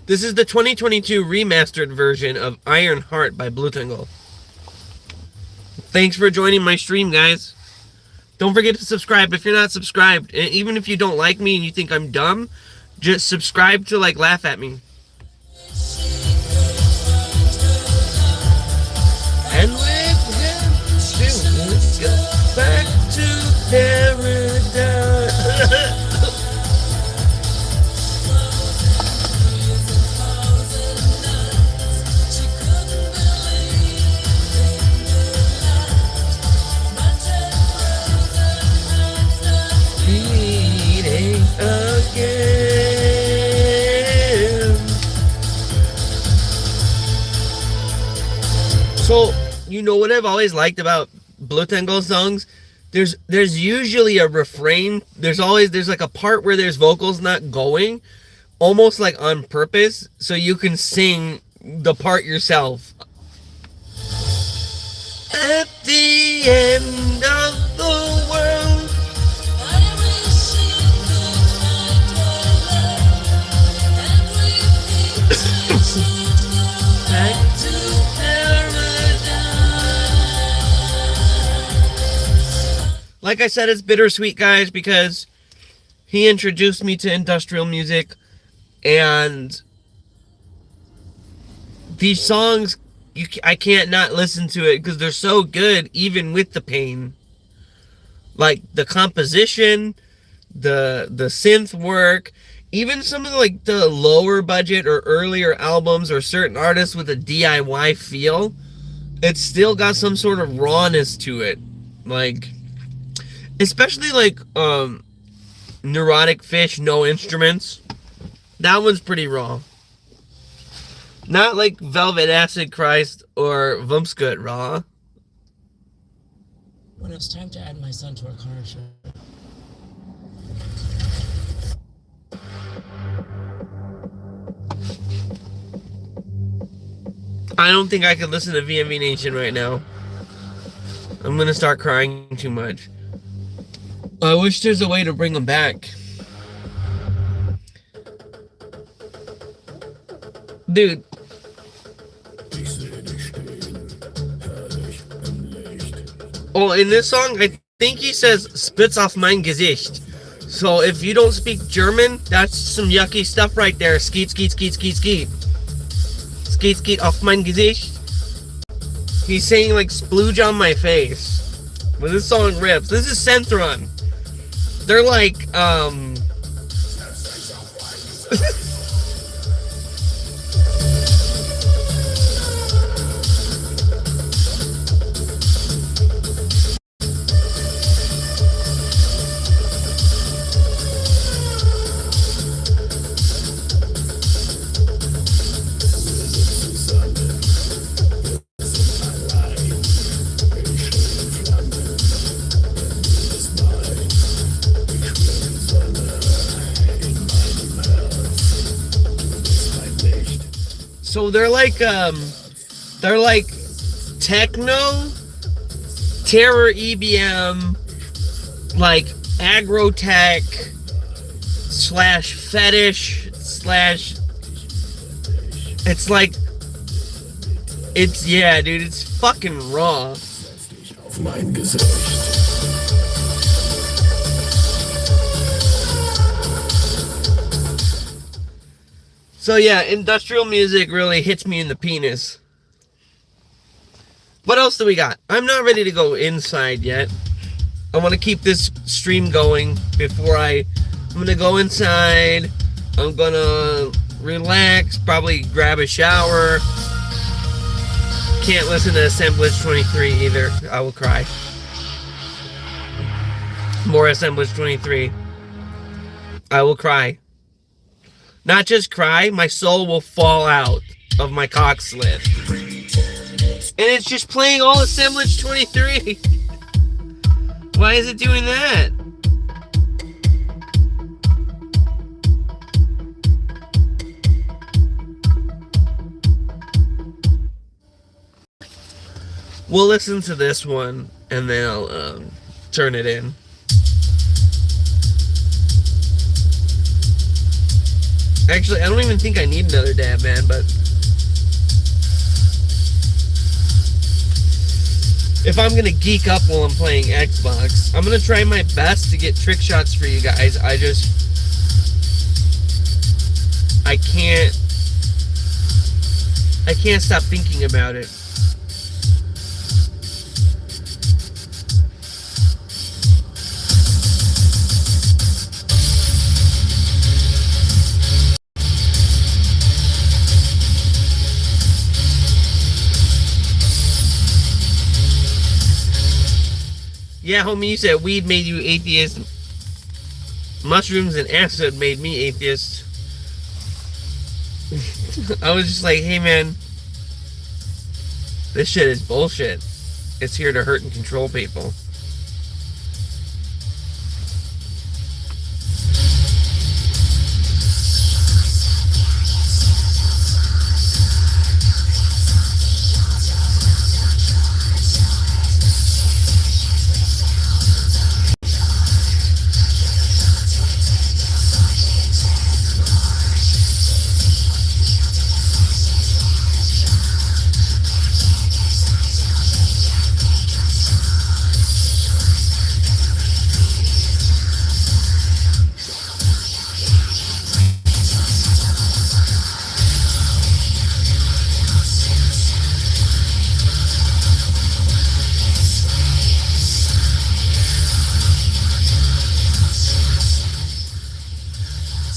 This is the 2022 remastered version of Iron Heart by Blutingle. Thanks for joining my stream, guys. Don't forget to subscribe if you're not subscribed. And even if you don't like me and you think I'm dumb, just subscribe to like laugh at me. And with him, we will go back to paradise. Beating again. So, you know what I've always liked about Blutingle songs? There's usually a refrain. There's like a part where there's vocals not going, almost like on purpose, so you can sing the part yourself. At the end of the world, back to paradise. Like I said, it's bittersweet, guys, because he introduced me to industrial music, and these songs, I can't not listen to it because they're so good, even with the pain. Like the composition, the synth work, even some of the lower budget or earlier albums or certain artists with a DIY feel, it's still got some sort of rawness to it. Like, especially Neurotic Fish, No Instruments. That one's pretty raw. Not like Velvet Acid Christ or Vumpscut raw. When it's time to add my son to our car insurance. I don't think I could listen to VMV Nation right now. I'm gonna start crying too much. I wish there's a way to bring them back. Dude. Oh, in this song, I think he says, spits off mein Gesicht. So if you don't speak German, that's some yucky stuff right there. Skeet, skeet, skeet, skeet, skeet. Skeet, skeet off mein Gesicht. He's saying like splooge on my face. But this song rips. This is Centron. They're like, so they're like techno, terror EBM, like aggro tech slash fetish slash, it's like, it's, yeah, dude, it's fucking raw. So yeah, industrial music really hits me in the penis. What else do we got? I'm not ready to go inside yet. I want to keep this stream going before I'm gonna go inside. I'm gonna relax, probably grab a shower. Can't listen to Assemblage 23 either. I will cry. More Assemblage 23. I will cry. Not just cry, my soul will fall out of my cock slit. And it's just playing all Assemblage 23. Why is it doing that? We'll listen to this one and then I'll turn it in. Actually, I don't even think I need another dab, man, but if I'm gonna geek up while I'm playing Xbox, I'm gonna try my best to get trick shots for you guys. I can't stop thinking about it. Yeah, homie, you said weed made you atheist. Mushrooms and acid made me atheist. I was just like, hey man, this shit is bullshit. It's here to hurt and control people.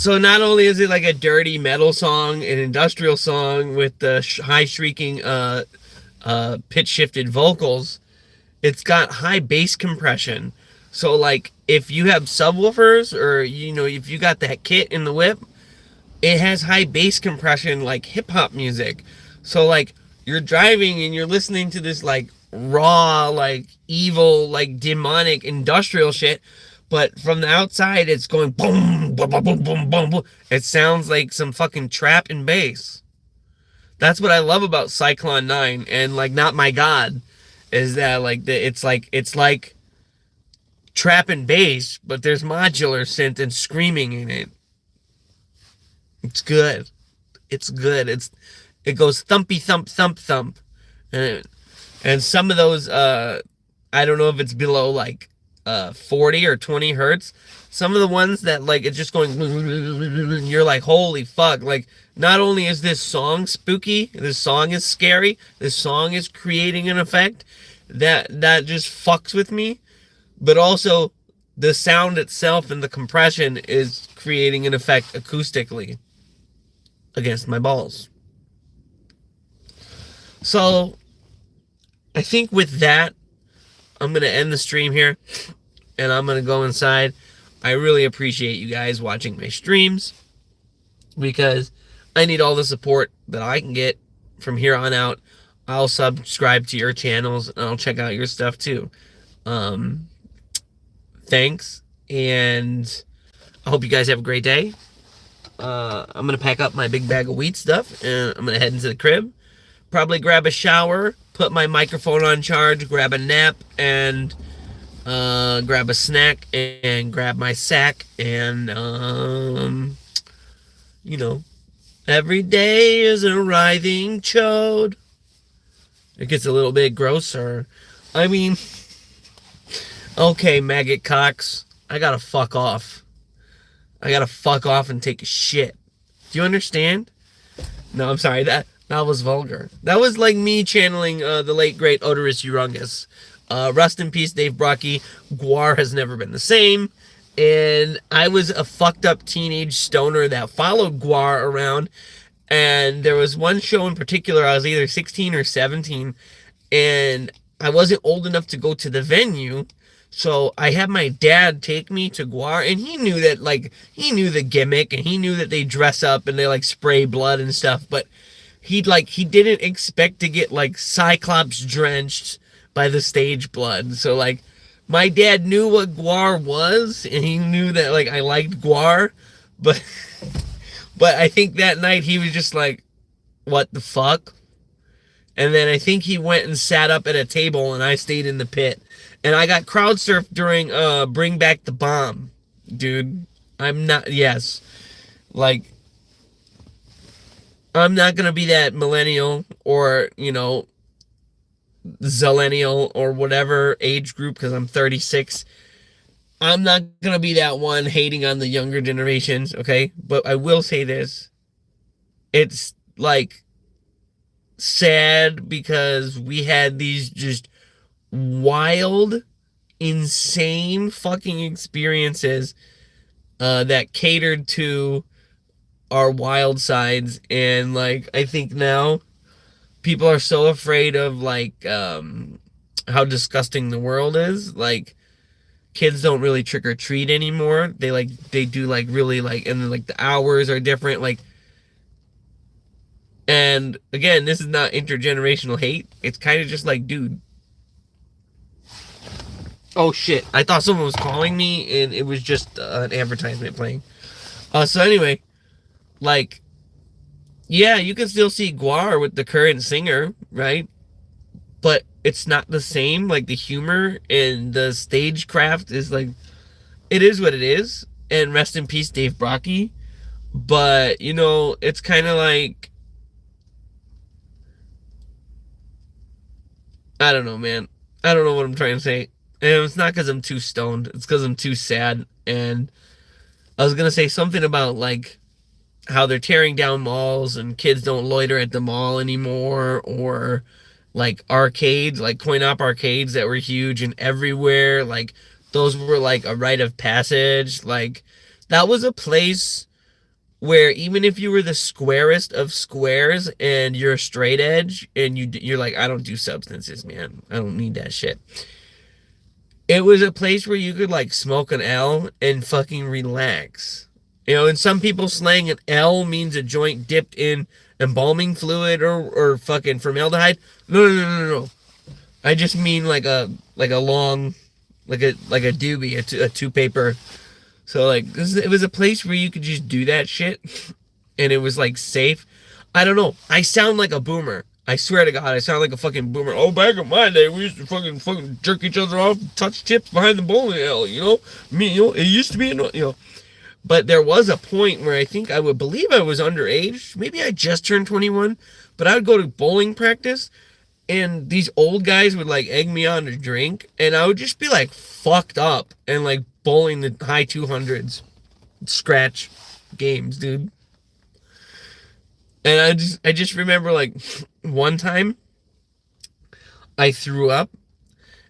So not only is it like a dirty metal song, an industrial song with the high shrieking pitch shifted vocals, it's got high bass compression. So like if you have subwoofers or if you got that kit in the whip, it has high bass compression like hip hop music. So like you're driving and you're listening to this like raw, like evil, like demonic industrial shit, but from the outside it's going boom, boom, boom, boom, boom, boom, boom. It sounds like some fucking trap and bass. That's what I love about Cyclone 9 and like Not My God, is that like it's like trap and bass, but there's modular synth and screaming in it. It's good. It's good. It goes thumpy thump thump thump, and some of those I don't know if it's below like 40 or 20 hertz. Some of the ones that like it's just going, you're like, holy fuck! Like not only is this song spooky, this song is scary, this song is creating an effect that just fucks with me, but also the sound itself and the compression is creating an effect acoustically against my balls. So I think with that, I'm going to end the stream here and I'm going to go inside. I really appreciate you guys watching my streams because I need all the support that I can get from here on out. I'll subscribe to your channels and I'll check out your stuff too. Thanks, and I hope you guys have a great day. I'm going to pack up my big bag of wheat stuff and I'm going to head into the crib. Probably grab a shower, put my microphone on charge, grab a nap, and grab a snack, and grab my sack, and, every day is a writhing chode. It gets a little bit grosser. I mean, okay, maggot cocks, I gotta fuck off. I gotta fuck off and take a shit. Do you understand? No, I'm sorry, that was vulgar. That was like me channeling the late great Odorous Urungus. Rest in peace, Dave Brocky. Guar has never been the same. And I was a fucked up teenage stoner that followed Guar around. And there was one show in particular, I was either 16 or 17. And I wasn't old enough to go to the venue. So I had my dad take me to Guar, and he knew that, like, he knew the gimmick, and he knew that they dress up and they, like, spray blood and stuff, but he didn't expect to get, like, Cyclops drenched by the stage blood. So, like, my dad knew what Guar was, and he knew that, like, I liked Guar, but I think that night he was just like, what the fuck? And then I think he went and sat up at a table, and I stayed in the pit. And I got crowd surfed during Bring Back the Bomb. Dude, I'm not going to be that millennial or, zillennial or whatever age group, because I'm 36. I'm not going to be that one hating on the younger generations, okay? But I will say this. It's, like, sad because we had these just wild, insane fucking experiences that catered to our wild sides, and like I think now people are so afraid of like how disgusting the world is. Like kids don't really trick or treat anymore. They do like really like, and then like the hours are different, like. And again, this is not intergenerational hate. It's kind of just like, dude. Oh shit, I thought someone was calling me and it was just an advertisement playing. So anyway, like, yeah, you can still see Guar with the current singer, right? But it's not the same. Like the humor and the stagecraft is like, it is what it is. And rest in peace, Dave Brocky. But, it's kind of like, I don't know, man. I don't know what I'm trying to say. And it's not because I'm too stoned. It's because I'm too sad. And I was going to say something about, like, how they're tearing down malls and kids don't loiter at the mall anymore. Or, like, arcades, like coin-op arcades that were huge and everywhere. Like, those were, like, a rite of passage. Like, that was a place where even if you were the squarest of squares and you're a straight edge and you're like, I don't do substances, man. I don't need that shit. It was a place where you could like smoke an L and fucking relax. You know, and some people slang an L means a joint dipped in embalming fluid or fucking formaldehyde. No. I just mean like a long, like a doobie, a two paper. So like it was a place where you could just do that shit, and it was like safe. I don't know. I sound like a boomer. I swear to God, I sound like a fucking boomer. Oh, back in my day, we used to fucking jerk each other off, and touch chips behind the bowling alley. You know, it used to be, But there was a point where I think I would believe I was underage. Maybe I just turned 21, but I would go to bowling practice, and these old guys would like egg me on to drink, and I would just be like fucked up and like bowling the high 200s, scratch games, dude. And I just remember like one time I threw up,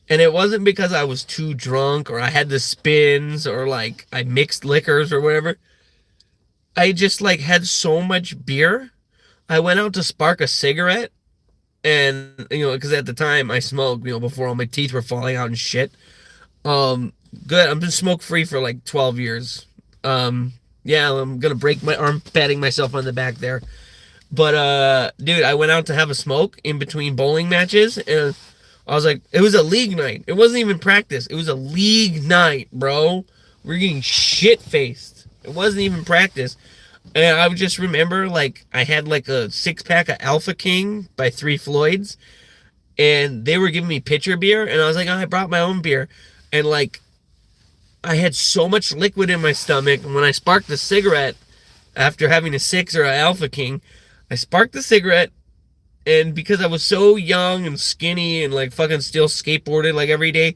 and it wasn't because I was too drunk or I had the spins or like I mixed liquors or whatever. I just like had so much beer. I went out to spark a cigarette, and because at the time I smoked, before all my teeth were falling out and shit. Good. I've been smoke free for like 12 years. Yeah, I'm gonna break my arm patting myself on the back there. But dude, I went out to have a smoke in between bowling matches, and I was like, it was a league night. It wasn't even practice. It was a league night, bro. We're getting shit faced. It wasn't even practice. And I would just remember, like, I had like a 6-pack of Alpha King by 3 Floyds, and they were giving me pitcher beer, and I was like, oh, I brought my own beer. And like, I had so much liquid in my stomach, and when I sparked the cigarette after having a 6 or an Alpha King, I sparked the cigarette, and because I was so young and skinny and like fucking still skateboarded like every day,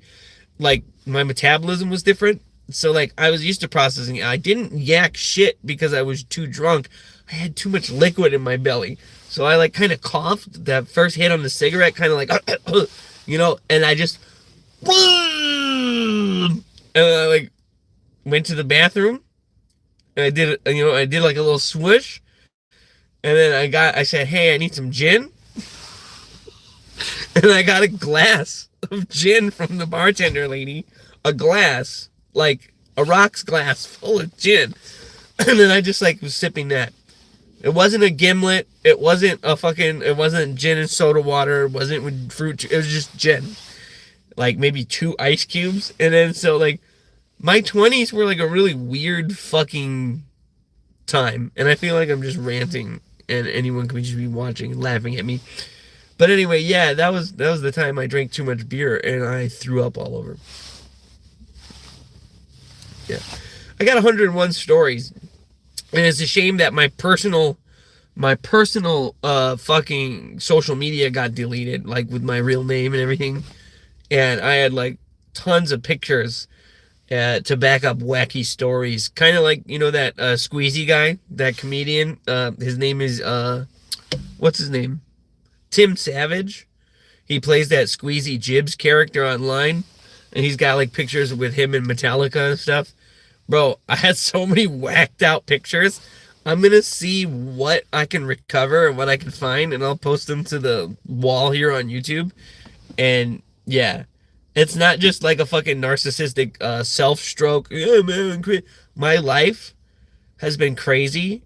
like my metabolism was different. So like I was used to processing it. I didn't yak shit because I was too drunk. I had too much liquid in my belly. So I like kind of coughed. That first hit on the cigarette kind of like, and I just, and I like went to the bathroom, and I did like a little swoosh. And then I said, hey, I need some gin. And I got a glass of gin from the bartender lady. A glass, like a rocks glass full of gin. And then I just like was sipping that. It wasn't a gimlet. It wasn't gin and soda water. It wasn't with fruit. It was just gin. Like maybe 2 ice cubes. And then so like my 20s were like a really weird fucking time. And I feel like I'm just ranting. And anyone could just be watching and laughing at me. But anyway, yeah, that was the time I drank too much beer and I threw up all over. Yeah. I got 101 stories. And it's a shame that my personal fucking social media got deleted, like with my real name and everything. And I had like tons of pictures to back up wacky stories. Kind of like, that Squeezy guy, that comedian. His name is, what's his name? Tim Savage. He plays that Squeezy Jibs character online. And he's got like pictures with him and Metallica and stuff. Bro, I had so many whacked out pictures. I'm going to see what I can recover and what I can find. And I'll post them to the wall here on YouTube. And yeah. It's not just like a fucking narcissistic self-stroke. Yeah, man. My life has been crazy.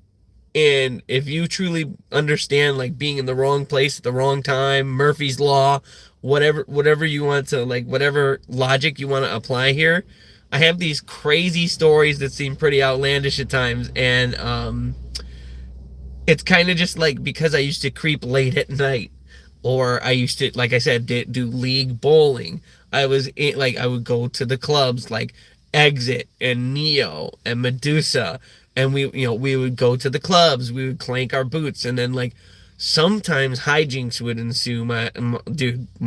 And if you truly understand like being in the wrong place at the wrong time, Murphy's Law, whatever you want to, like whatever logic you want to apply here, I have these crazy stories that seem pretty outlandish at times. And it's kind of just like because I used to creep late at night. Or I used to, like I said, do league bowling. I would go to the clubs like Exit and Neo and Medusa, and we would go to the clubs. We would clank our boots, and then like sometimes hijinks would ensue. My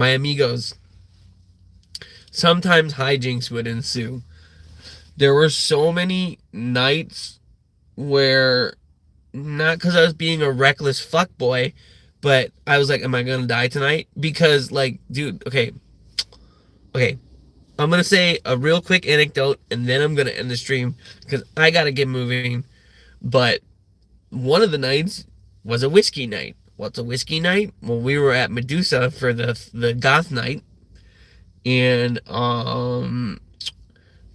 amigos. Sometimes hijinks would ensue. There were so many nights where, not because I was being a reckless fuckboy, but I was like, am I going to die tonight? Because, like, dude, okay. I'm going to say a real quick anecdote, and then I'm going to end the stream, because I got to get moving. But one of the nights was a whiskey night. What's a whiskey night? Well, we were at Medusa for the goth night, and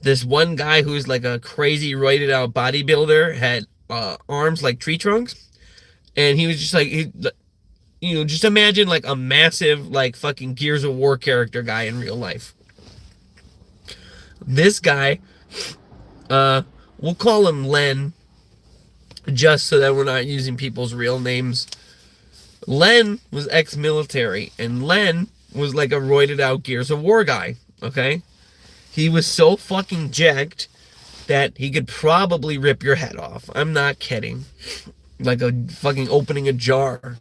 this one guy who's like a crazy roided out bodybuilder had arms like tree trunks, and he was just like, just imagine like a massive like fucking Gears of War character guy in real life. This guy, we'll call him Len, just so that we're not using people's real names. Len was ex-military, and Len was like a roided out Gears of War guy, okay? He was so fucking jacked that he could probably rip your head off. I'm not kidding. Like a fucking opening a jar.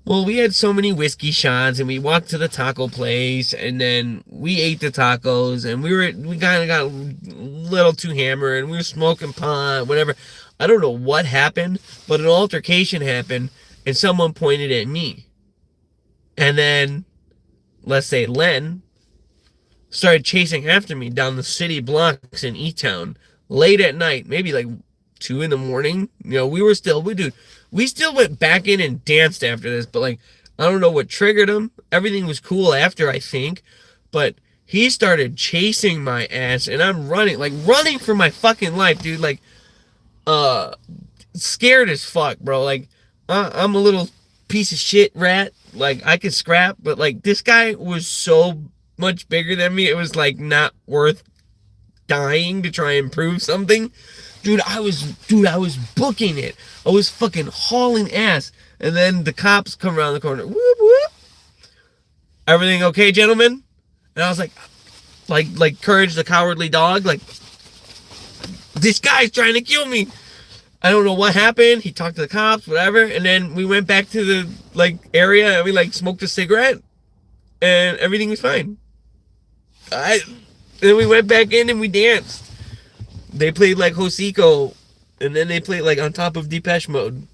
Well, we had so many whiskey shots, and we walked to the taco place, and then we ate the tacos, and we kind of got a little too hammered, and we were smoking pot, whatever. I don't know what happened, but an altercation happened, and someone pointed at me. And then, let's say Len started chasing after me down the city blocks in E-Town late at night, maybe like 2 in the morning. We still went back in and danced after this, but like, I don't know what triggered him. Everything was cool after, I think, but he started chasing my ass, and I'm running for my fucking life, dude. Like, scared as fuck, bro. Like, I'm a little piece of shit rat. Like, I could scrap, but like, this guy was so much bigger than me. It was like not worth dying to try and prove something. Dude, I was booking it. I was fucking hauling ass. And then the cops come around the corner. Whoop, whoop. Everything okay, gentlemen? And I was like Courage the Cowardly Dog. Like, this guy's trying to kill me. I don't know what happened. He talked to the cops, whatever. And then we went back to the like area and we like smoked a cigarette. And everything was fine. Then we went back in and we danced. They played like Hosiko, and then they played like On Top of Depeche Mode.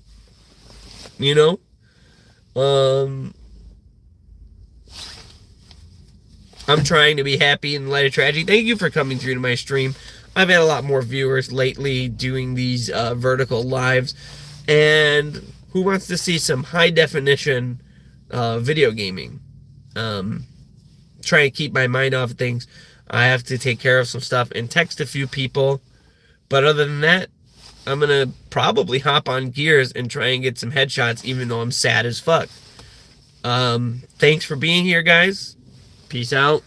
I'm trying to be happy in light of tragedy. Thank you for coming through to my stream. I've had a lot more viewers lately doing these vertical lives, and who wants to see some high definition video gaming? Trying to keep my mind off things. I have to take care of some stuff and text a few people. But other than that, I'm going to probably hop on Gears and try and get some headshots, even though I'm sad as fuck. Thanks for being here, guys. Peace out.